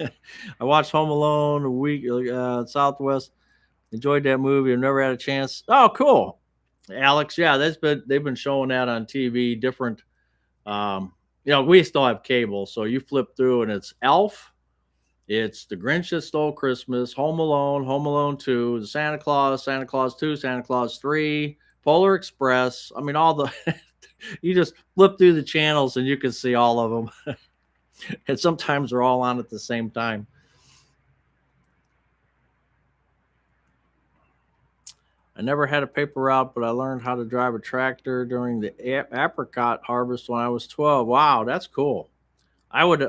I watched Home Alone a week. Southwest. Enjoyed that movie. I've never had a chance. Oh, cool, Alex. Yeah, they've been showing that on TV. Different. We still have cable, so you flip through and it's Elf. It's The Grinch That Stole Christmas, Home Alone, Home Alone 2, the Santa Claus, Santa Claus 2, Santa Claus 3, Polar Express. I mean, all the you just flip through the channels and you can see all of them. And sometimes they're all on at the same time. I never had a paper route, but I learned how to drive a tractor during the apricot harvest when I was 12. Wow, that's cool. I would.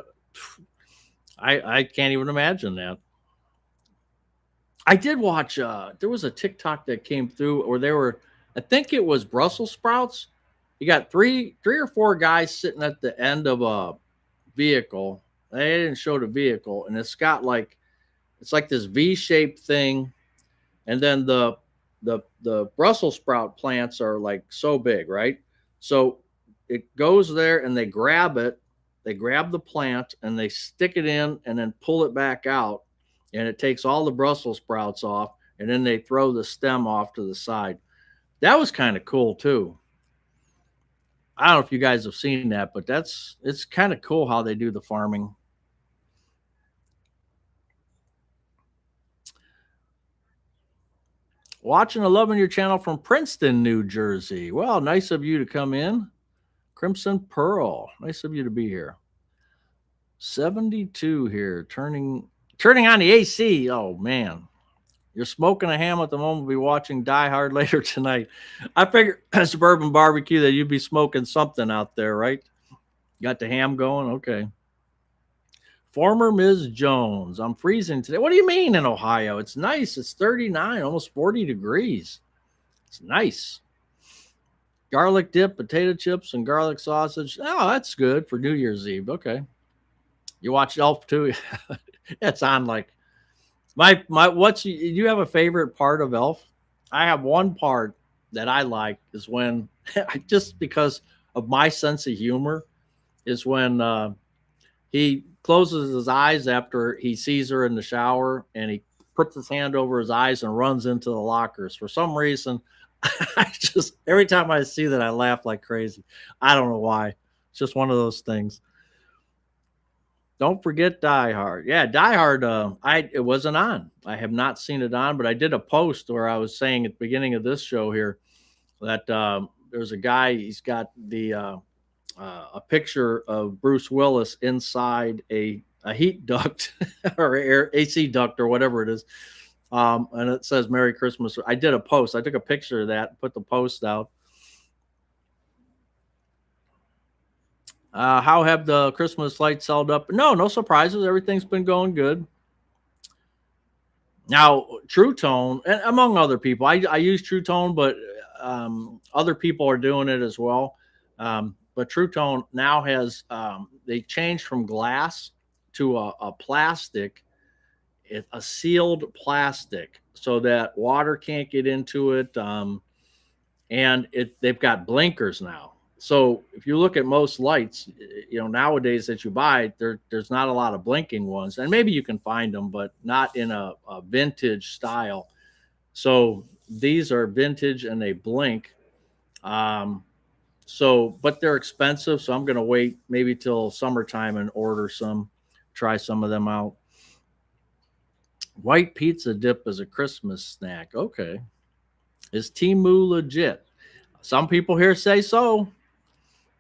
I can't even imagine that. I did watch. There was a TikTok that came through, or there were. I think it was Brussels sprouts. You got three or four guys sitting at the end of a vehicle. They didn't show the vehicle, and it's got it's like this V-shaped thing, and then the Brussels sprout plants are like so big, right? So it goes there, and they grab it. They grab the plant and they stick it in, and then pull it back out, and it takes all the Brussels sprouts off, and then they throw the stem off to the side. That was kind of cool too. I don't know if you guys have seen that, but it's kind of cool how they do the farming. Watching and loving your channel from Princeton, New Jersey. Well, nice of you to come in. Crimson Pearl, nice of you to be here. 72 here, turning on the AC. Oh man, you're smoking a ham at the moment. We'll be watching Die Hard later tonight. I figured Suburban Barbecue that you'd be smoking something out there, right? Got the ham going? Okay. Former Ms. Jones, I'm freezing today. What do you mean in Ohio? It's nice. It's 39, almost 40 degrees. It's nice. Garlic dip, potato chips, and garlic sausage. Oh, that's good for New Year's Eve. Okay. You watch Elf too? It's on like my you have a favorite part of Elf? I have one part that I like is when just because of my sense of humor is when he closes his eyes after he sees her in the shower, and he puts his hand over his eyes and runs into the lockers. For some reason, I just every time I see that I laugh like crazy. I don't know why. It's just one of those things. Don't forget Die Hard. Yeah, Die Hard. It wasn't on. I have not seen it on, but I did a post where I was saying at the beginning of this show here that there's a guy. He's got a picture of Bruce Willis inside a heat duct or AC duct or whatever it is, and it says "Merry Christmas." I did a post. I took a picture of that, put the post out. How have the Christmas lights held up? No surprises. Everything's been going good. Now, True Tone, and among other people, I use True Tone, but other people are doing it as well. But True Tone now has they changed from glass to a plastic, a sealed plastic, so that water can't get into it. And they've got blinkers now. So if you look at most lights, nowadays that you buy, there's not a lot of blinking ones, and maybe you can find them, but not in a vintage style. So these are vintage and they blink. But they're expensive, so I'm gonna wait maybe till summertime and order some, try some of them out. White pizza dip is a Christmas snack. Okay. Is Timu legit? Some people here say so.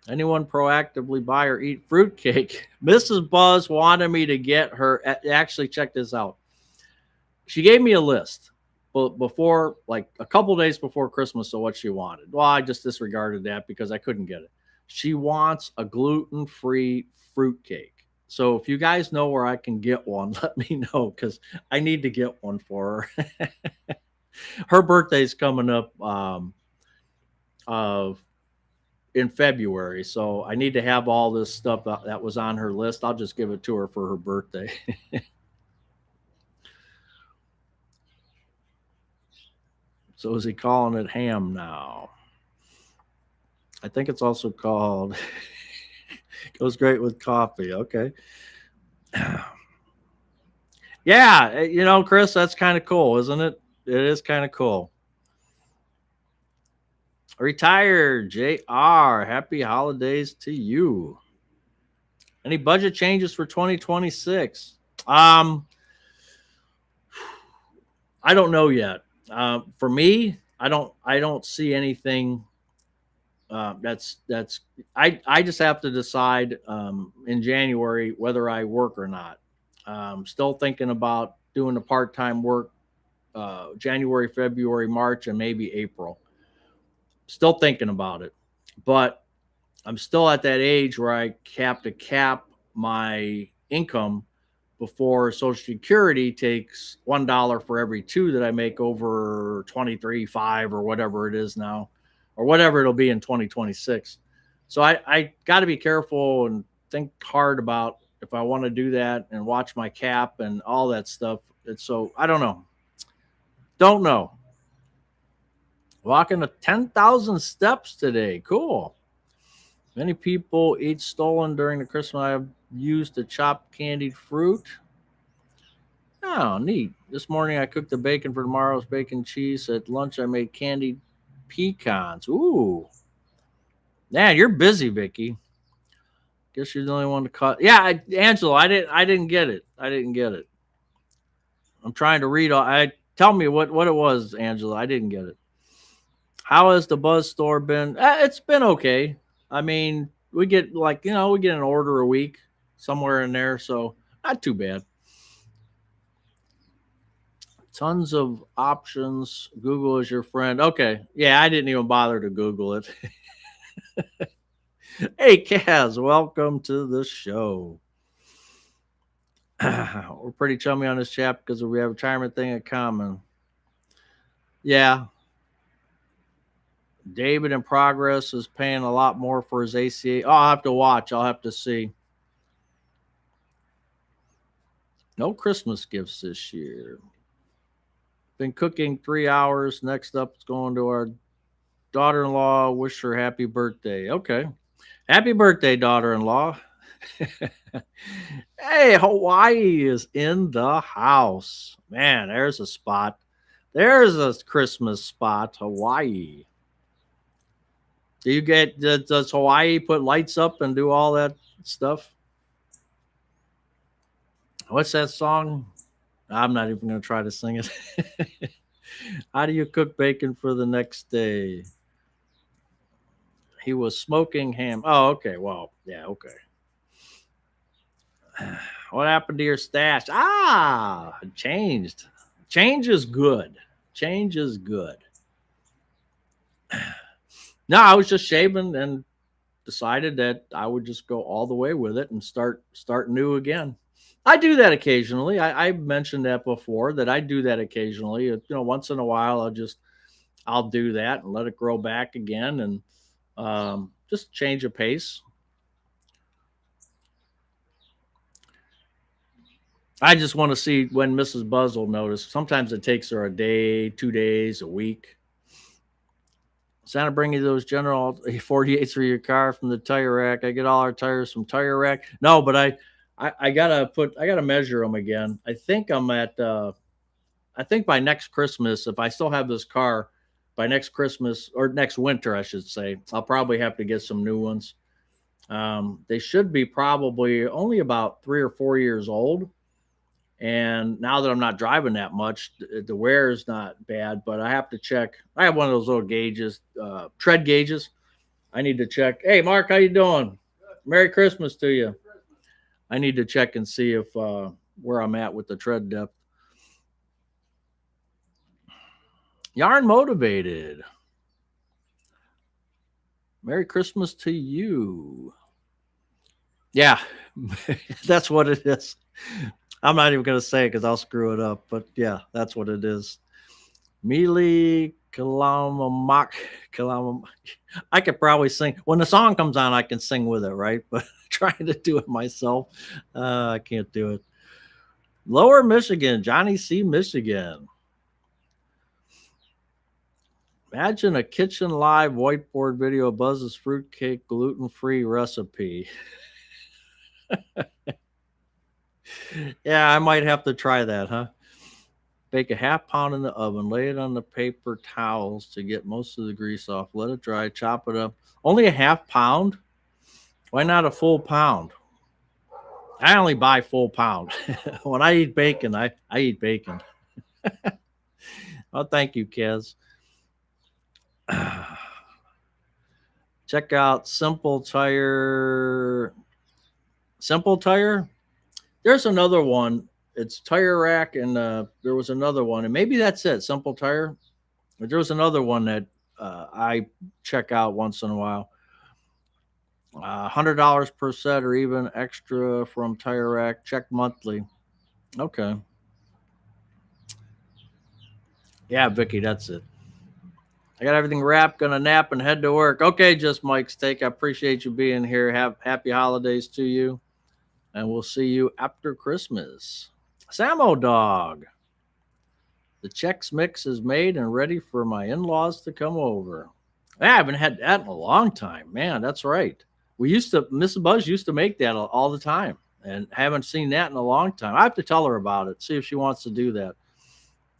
Anyone proactively buy or eat fruitcake? Mrs. Buzz wanted me to get her. Actually, check this out. She gave me a list, but before, like a couple days before Christmas, of what she wanted. Well, I just disregarded that because I couldn't get it. She wants a gluten-free fruitcake. So if you guys know where I can get one, let me know, because I need to get one for her. Her birthday's coming up in February, so I need to have all this stuff that was on her list. I'll just give it to her for her birthday. So is he calling it ham now? I think it's also called goes great with coffee. Okay. Yeah, Chris, that's kind of cool, isn't it? It is kind of cool. Retired JR, happy holidays to you. Any budget changes for 2026? I don't know yet. For me, I don't see anything. I just have to decide in January whether I work or not. Still thinking about doing the part-time work January, February, March, and maybe April. Still thinking about it, but I'm still at that age where I have to cap my income before Social Security takes $1 for every two that I make over 23.5 or whatever it is now, or whatever it'll be in 2026. So I got to be careful and think hard about if I want to do that and watch my cap and all that stuff. So I don't know. Don't know. Walking to 10,000 steps today. Cool. Many people eat stolen during the Christmas. I have used to chop candied fruit. Oh, neat. This morning I cooked the bacon for tomorrow's bacon cheese. At lunch I made candied pecans. Ooh. Man, you're busy, Vicky. Guess you're the only one to cut. Yeah, Angela, I didn't get it. I didn't get it. I'm trying to read all tell me what it was, Angela. I didn't get it. How has the Buzz store been? It's been okay. I mean, we get we get an order a week somewhere in there, so not too bad. Tons of options. Google is your friend. Okay. Yeah, I didn't even bother to Google it. Hey, Kaz, welcome to the show. We're pretty chummy on this chat because we have a retirement thing in common. Yeah. David in progress is paying a lot more for his ACA. Oh, I'll have to watch. I'll have to see. No Christmas gifts this year. Been cooking 3 hours. Next up, it's going to our daughter-in-law. Wish her happy birthday. Okay. Happy birthday, daughter-in-law. Hey, Hawaii is in the house. Man, there's a spot. There's a Christmas spot, Hawaii. Does Hawaii put lights up and do all that stuff? What's that song? I'm not even going to try to sing it. How do you cook bacon for the next day? He was smoking ham. Oh, okay. Well, yeah, okay. What happened to your stash? It changed. Change is good. Change is good. No, I was just shaving and decided that I would just go all the way with it and start new again. I do that occasionally. I mentioned that before, that I do that occasionally. Once in a while, I'll just I'll do that and let it grow back again, and just change of pace. I just want to see when Mrs. Buzz will notice. Sometimes it takes her a day, 2 days, a week. Santa, bring you those General 48s for your car from the tire rack. I get all our tires from tire rack. No, but I gotta measure them again. I think I'm at I think by next Christmas, if I still have this car, by next Christmas or next winter, I should say, I'll probably have to get some new ones. They should be probably only about 3 or 4 years old. And now that I'm not driving that much, the wear is not bad, but I have to check. I have one of those little gauges, tread gauges. I need to check. Hey, Mark, how you doing? Merry Christmas to you. I need to check and see if where I'm at with the tread depth. Yarn motivated. Merry Christmas to you. Yeah, that's what it is. I'm not even going to say it because I'll screw it up, but yeah, that's what it is. Mealy Kalamamak. I could probably sing. When the song comes on, I can sing with it, right? But trying to do it myself, I can't do it. Lower Michigan, Johnny C. Michigan. Imagine a kitchen live whiteboard video of Buzz's fruitcake gluten-free recipe. Yeah, I might have to try that, huh? Bake a half pound in the oven, lay it on the paper towels to get most of the grease off, let it dry, chop it up. Only a half pound? Why not a full pound? I only buy full pound. When I eat bacon, I eat bacon. Oh, thank you, Kez. Check out Simple Tire. Simple Tire? There's another one. It's Tire Rack, and there was another one, and maybe that's it, Simple Tire. But there was another one that I check out once in a while. $100 per set, or even extra from Tire Rack. Check monthly. Okay. Yeah, Vicky, that's it. I got everything wrapped. Gonna nap and head to work. Okay, just Mike's take. I appreciate you being here. Have happy holidays to you, and we'll see you after Christmas. Samo Dog. The Chex Mix is made and ready for my in-laws to come over. I haven't had that in a long time, man. That's right. Mrs. Buzz used to make that all the time, and haven't seen that in a long time. I have to tell her about it. See if she wants to do that.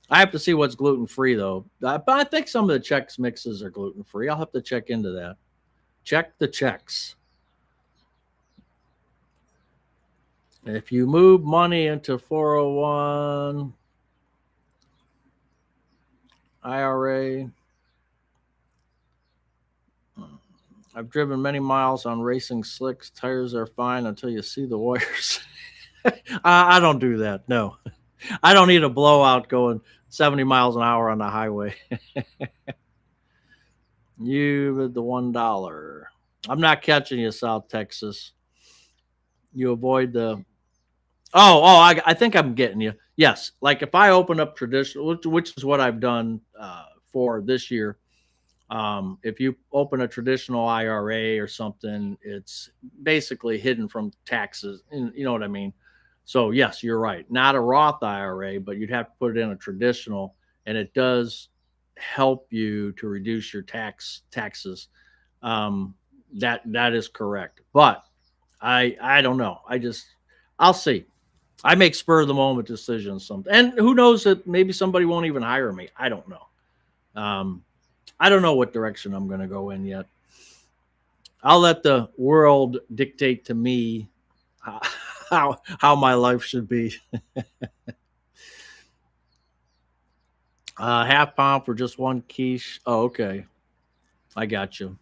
I have to see what's gluten free though. But I think some of the Chex mixes are gluten free. I'll have to check into that. Check the checks. If you move money into 401 IRA, I've driven many miles on racing slicks. Tires are fine until you see the wires. I don't do that. No, I don't need a blowout going 70 miles an hour on the highway. You with the $1. I'm not catching you, South Texas. You avoid the. I think I'm getting you. Yes, like if I open up traditional, which is what I've done for this year. If you open a traditional IRA or something, it's basically hidden from taxes. You know what I mean? So yes, you're right. Not a Roth IRA, but you'd have to put it in a traditional, and it does help you to reduce your taxes. That is correct. But I don't know. I'll see. I make spur of the moment decisions. And who knows that maybe somebody won't even hire me. I don't know. I don't know what direction I'm going to go in yet. I'll let the world dictate to me how my life should be. Half pound for just one quiche. Oh, okay. I got you.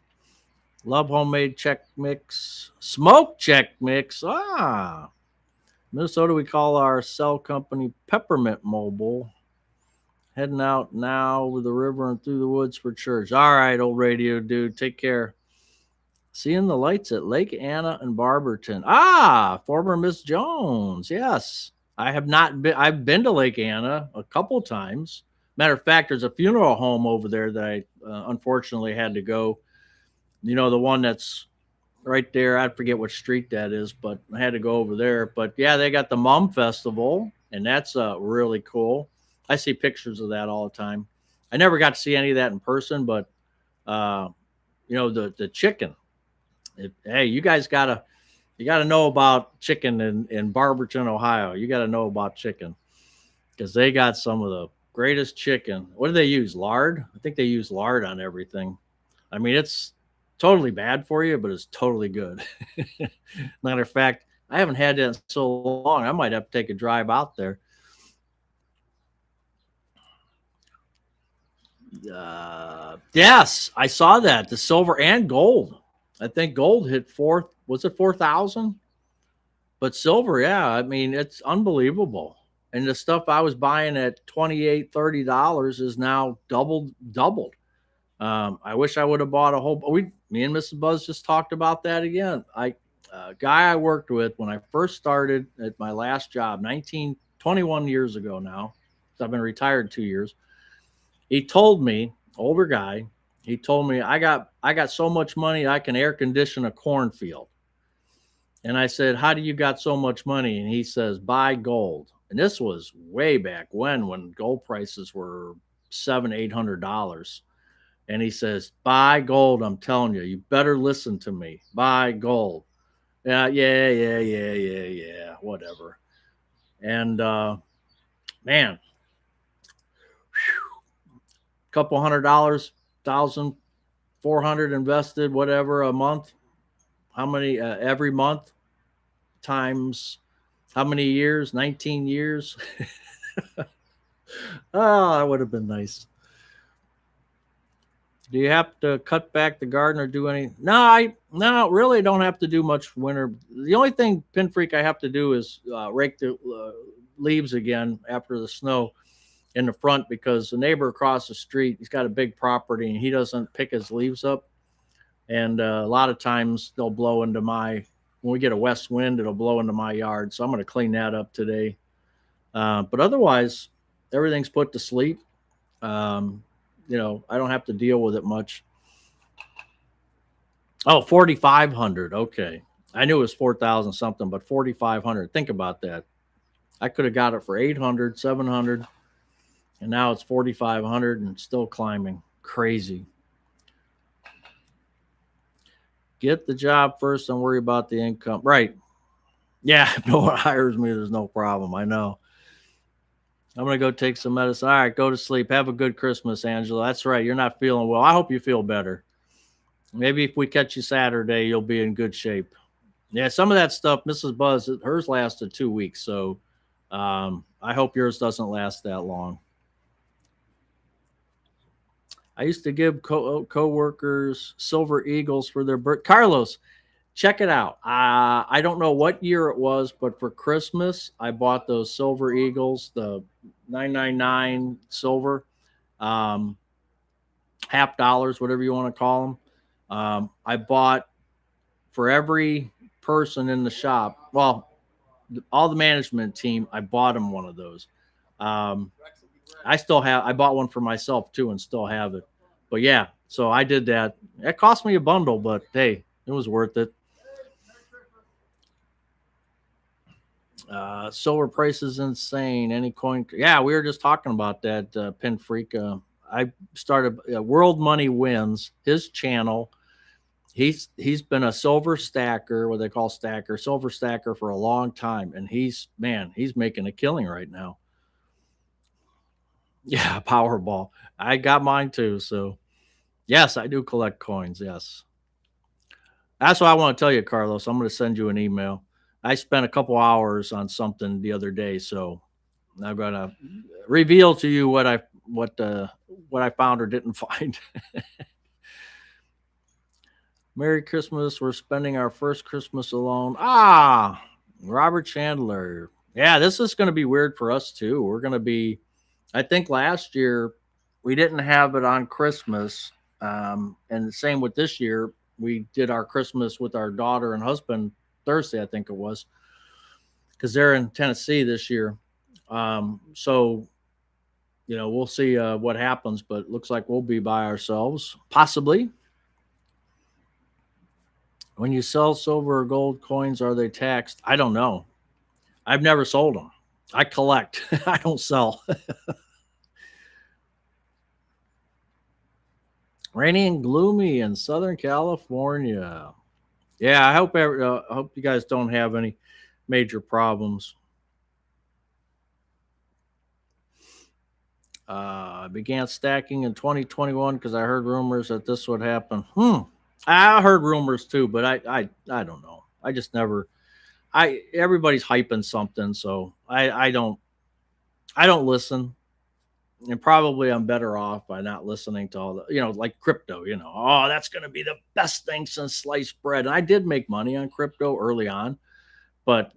Love homemade Chex Mix. Smoke Chex Mix. Minnesota, we call our cell company Peppermint Mobile. Heading out now with the river and through the woods for church. All right, old radio dude. Take care. Seeing the lights at Lake Anna and Barberton. Former Miss Jones. Yes. I have not been. I've been to Lake Anna a couple times. Matter of fact, there's a funeral home over there that I unfortunately had to go. You know, the one that's right there. I forget what street that is, but I had to go over there. But yeah, they got the Mum Festival, and that's really cool. I see pictures of that all the time. I never got to see any of that in person, but uh, you know, the chicken. Hey, you gotta know about chicken in Barberton, Ohio. You got to know about chicken because they got some of the greatest chicken. What do they use? Lard? I think they use lard on everything. I mean, it's totally bad for you, but it's totally good. Matter of fact, I haven't had that in so long. I might have to take a drive out there. Yes, I saw that. The silver and gold. I think gold hit fourth. Was it 4,000? But silver, yeah. I mean, it's unbelievable. And the stuff I was buying at 28, $30 is now doubled. I wish I would have bought a whole. Me and Mrs. Buzz just talked about that again. Guy I worked with when I first started at my last job, 21 years ago now. So I've been retired 2 years. He told me, older guy, he told me I got so much money I can air condition a cornfield. And I said, "How do you got so much money?" And he says, "Buy gold." And this was way back when gold prices were $700-800. And he says, "Buy gold. I'm telling you, you better listen to me. Buy gold." Yeah. Whatever. And man, couple $100, 1,400 invested, whatever a month. How many every month times how many years? 19 years. Oh, that would have been nice. Do you have to cut back the garden or do any? No, I no really don't have to do much winter. The only thing, Pin Freak, I have to do is rake the leaves again after the snow in the front because the neighbor across the street, he's got a big property and he doesn't pick his leaves up. And a lot of times they'll blow into my, when we get a west wind, it'll blow into my yard. So I'm going to clean that up today. But otherwise, everything's put to sleep. Um, I don't have to deal with it much. Oh, 4,500. Okay. I knew it was 4,000 something, but 4,500. Think about that. I could have got it for 800, 700, and now it's 4,500 and still climbing. Crazy. Get the job first and worry about the income. Right. Yeah. If no one hires me, there's no problem. I know. I'm going to go take some medicine. All right. Go to sleep. Have a good Christmas, Angela. That's right. You're not feeling well. I hope you feel better. Maybe if we catch you Saturday, you'll be in good shape. Yeah. Some of that stuff, Mrs. Buzz, hers lasted 2 weeks. So I hope yours doesn't last that long. I used to give co-workers Silver Eagles for their birth. Carlos, check it out. I don't know what year it was, but for Christmas, I bought those Silver Eagles, the 999 silver, um, half dollars, whatever you want to call them. I bought for every person in the shop. Well, all the management team, I bought them one of those. Um, I bought one for myself too and still have it. But yeah, so I did that. It cost me a bundle, but hey, it was worth it. Silver price is insane. Any coin? Yeah, we were just talking about that. Pin Freak. I started World Money Wins, his channel. He's been a silver stacker, what they call silver stacker for a long time, and he's making a killing right now. Yeah, Powerball. I got mine too. So yes, I do collect coins. Yes, that's what I want to tell you, Carlos. I'm going to send you an email. I spent a couple hours on something the other day, so I'm going to reveal to you what I found or didn't find. Merry Christmas. We're spending our first Christmas alone. Robert Chandler. Yeah, this is going to be weird for us too. We're going to be, I think last year we didn't have it on Christmas. And the same with this year. We did our Christmas with our daughter and husband Thursday, I think it was, because they're in Tennessee this year. So we'll see what happens, but it looks like we'll be by ourselves, possibly. When you sell silver or gold coins, are they taxed? I don't know. I've never sold them. I collect. I don't sell. Rainy and gloomy in Southern California. Yeah, I hope you guys don't have any major problems. I began stacking in 2021 because I heard rumors that this would happen. I heard rumors too, but I don't know. I just never. Everybody's hyping something, so I don't listen. And probably I'm better off by not listening to all the, like crypto, oh, that's going to be the best thing since sliced bread. And I did make money on crypto early on, but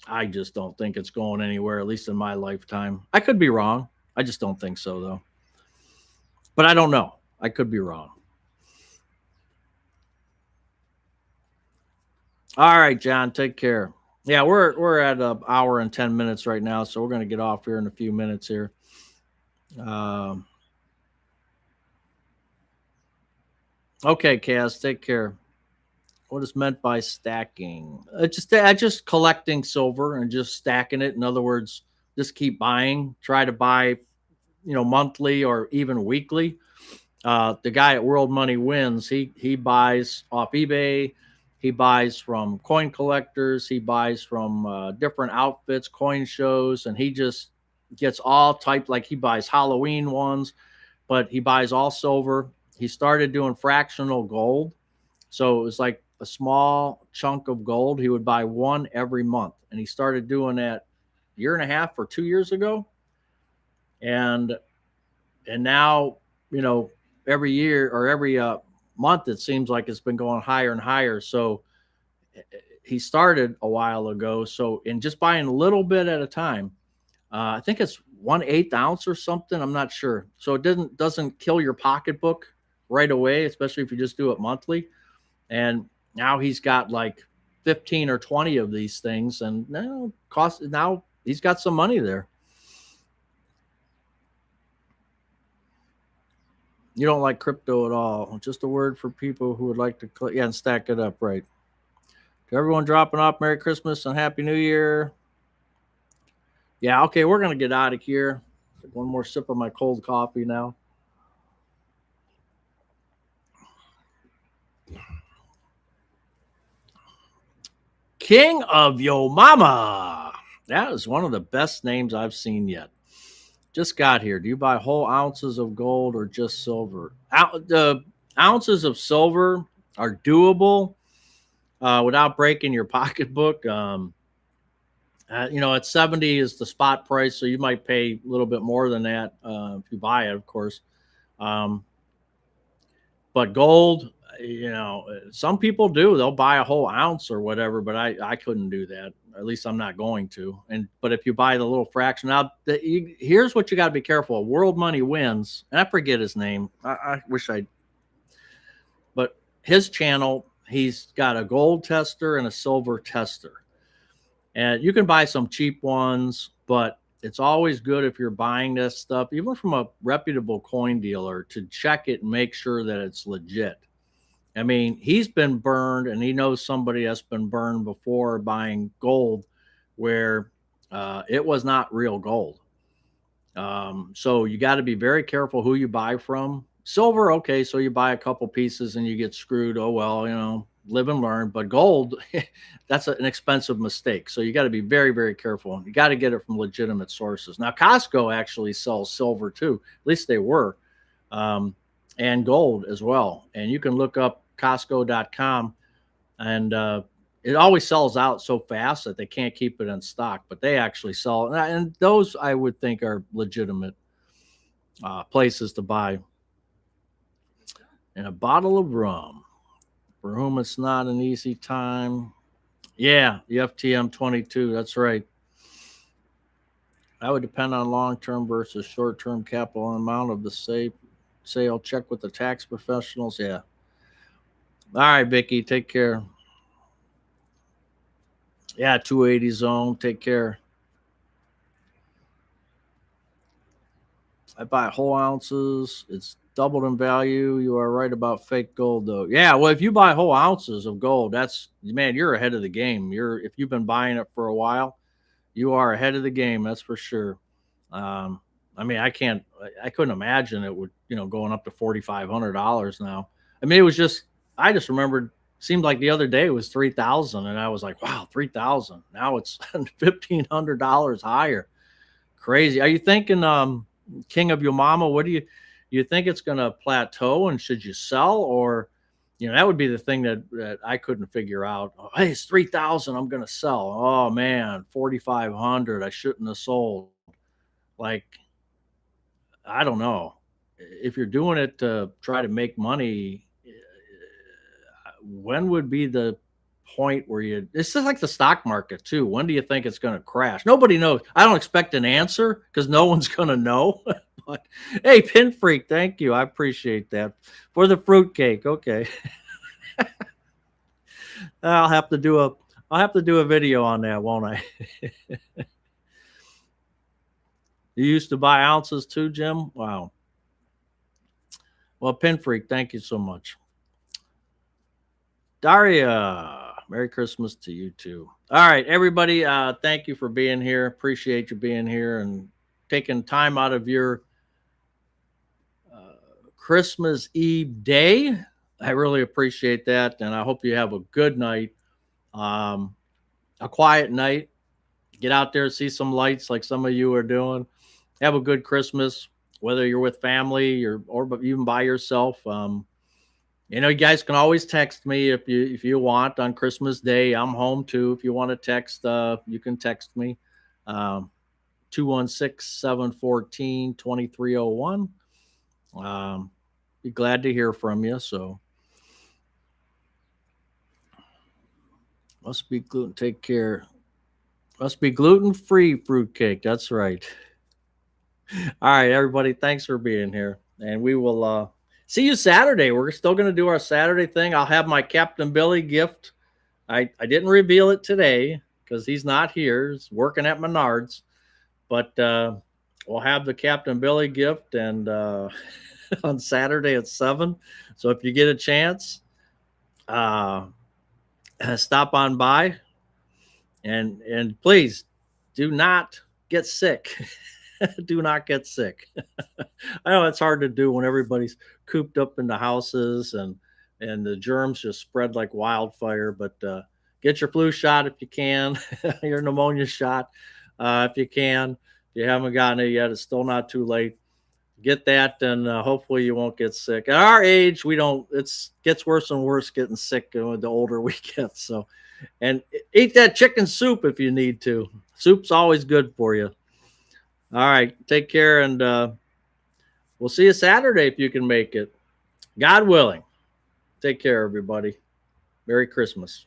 I just don't think it's going anywhere, at least in my lifetime. I could be wrong. I just don't think so, though. But I don't know. I could be wrong. All right, John, take care. Yeah, we're at an hour and 10 minutes right now, so we're going to get off here in a few minutes here. Okay, Kaz, take care. What is meant by stacking? Just collecting silver and just stacking it. In other words, just keep buying. Try to buy, monthly or even weekly. The guy at World Money Wins, he buys off eBay. He buys from coin collectors. He buys from different outfits, coin shows, and he just gets all type. Like he buys Halloween ones, but he buys all silver. He started doing fractional gold, so it was like a small chunk of gold. He would buy one every month, and he started doing that a year and a half or 2 years ago, and now every year or every month it seems like it's been going higher and higher. So he started a while ago. So in just buying a little bit at a time, I think it's 1/8 ounce or something. I'm not sure. So it doesn't kill your pocketbook right away, especially if you just do it monthly. And now he's got like 15 or 20 of these things, and now he's got some money there. You don't like crypto at all. Just a word for people who would like to and stack it up, right? To everyone dropping off, Merry Christmas and Happy New Year. Yeah, okay, we're gonna get out of here. One more sip of my cold coffee now. King of Yo Mama. That is one of the best names I've seen yet. Just got here. Do you buy whole ounces of gold or just silver? The ounces of silver are doable without breaking your pocketbook. At 70 is the spot price, so you might pay a little bit more than that if you buy it, of course. But gold, some people do. They'll buy a whole ounce or whatever, but I couldn't do that. At least I'm not going to. But if you buy the little fraction, now here's what you got to be careful of. World Money Wins, and I forget his name. I wish but his channel, he's got a gold tester and a silver tester, and you can buy some cheap ones, but it's always good if you're buying this stuff, even from a reputable coin dealer, to check it and make sure that it's legit. I mean, he's been burned, and he knows somebody that's been burned before buying gold where it was not real gold. So you got to be very careful who you buy from. Silver, okay, so you buy a couple pieces and you get screwed. Oh, well, live and learn. But gold, that's an expensive mistake. So you got to be very, very careful. You got to get it from legitimate sources. Now, Costco actually sells silver too. At least they were. And gold as well. And you can look up Costco.com, and it always sells out so fast that they can't keep it in stock, but they actually sell. And those I would think are legitimate places to buy. And a bottle of rum, for whom it's not an easy time. Yeah, the FTM 22. That's right. That would depend on long-term versus short-term capital amount of the sale. Check with the tax professionals. Yeah. All right, Vicky, take care. Yeah, 280 zone. Take care. I buy whole ounces. It's doubled in value. You are right about fake gold, though. Yeah, well, if you buy whole ounces of gold, that's man, you're ahead of the game. If you've been buying it for a while, you are ahead of the game. That's for sure. Um, I mean, I couldn't imagine it would, going up to $4,500 now. I mean, I just remembered. Seemed like the other day it was 3,000, and I was like, wow, 3,000. Now it's $1,500 higher. Crazy. Are you thinking, King of Your Mama? What do you think it's going to plateau, and should you sell, or that would be the thing that I couldn't figure out. Oh, hey, it's 3,000. I'm going to sell. Oh man, 4,500. I shouldn't have sold. Like, I don't know. If you're doing it to try to make money, when would be the point where it's just like the stock market too. When do you think it's going to crash? Nobody knows. I don't expect an answer because no one's going to know. But hey, Pin Freak, thank you. I appreciate that for the fruitcake. Okay. I'll have to do a video on that, won't I? You used to buy ounces too, Jim? Wow. Well, Pin Freak, thank you so much. Daria, Merry Christmas to you too. All right, everybody, thank you for being here. Appreciate you being here and taking time out of your Christmas Eve day. I really appreciate that, and I hope you have a good night, a quiet night. Get out there, see some lights like some of you are doing. Have a good Christmas, whether you're with family or even by yourself. You guys can always text me if you want on Christmas Day. I'm home too. If you want to text, you can text me. 216-714-2301. Be glad to hear from you. So must be gluten. Take care. Must be gluten-free fruitcake. That's right. All right, everybody. Thanks for being here, and we will see you Saturday. We're still going to do our Saturday thing. I'll have my Captain Billy gift. I didn't reveal it today because he's not here. He's working at Menards, but we'll have the Captain Billy gift and on Saturday at 7. So if you get a chance, stop on by and please do not get sick. Do not get sick. I know it's hard to do when everybody's cooped up in the houses and the germs just spread like wildfire. But get your flu shot if you can, your pneumonia shot if you can. If you haven't gotten it yet, it's still not too late. Get that, and hopefully you won't get sick. At our age, it gets worse and worse getting sick the older we get. So, and eat that chicken soup if you need to. Soup's always good for you. All right. Take care. And we'll see you Saturday if you can make it. God willing. Take care, everybody. Merry Christmas.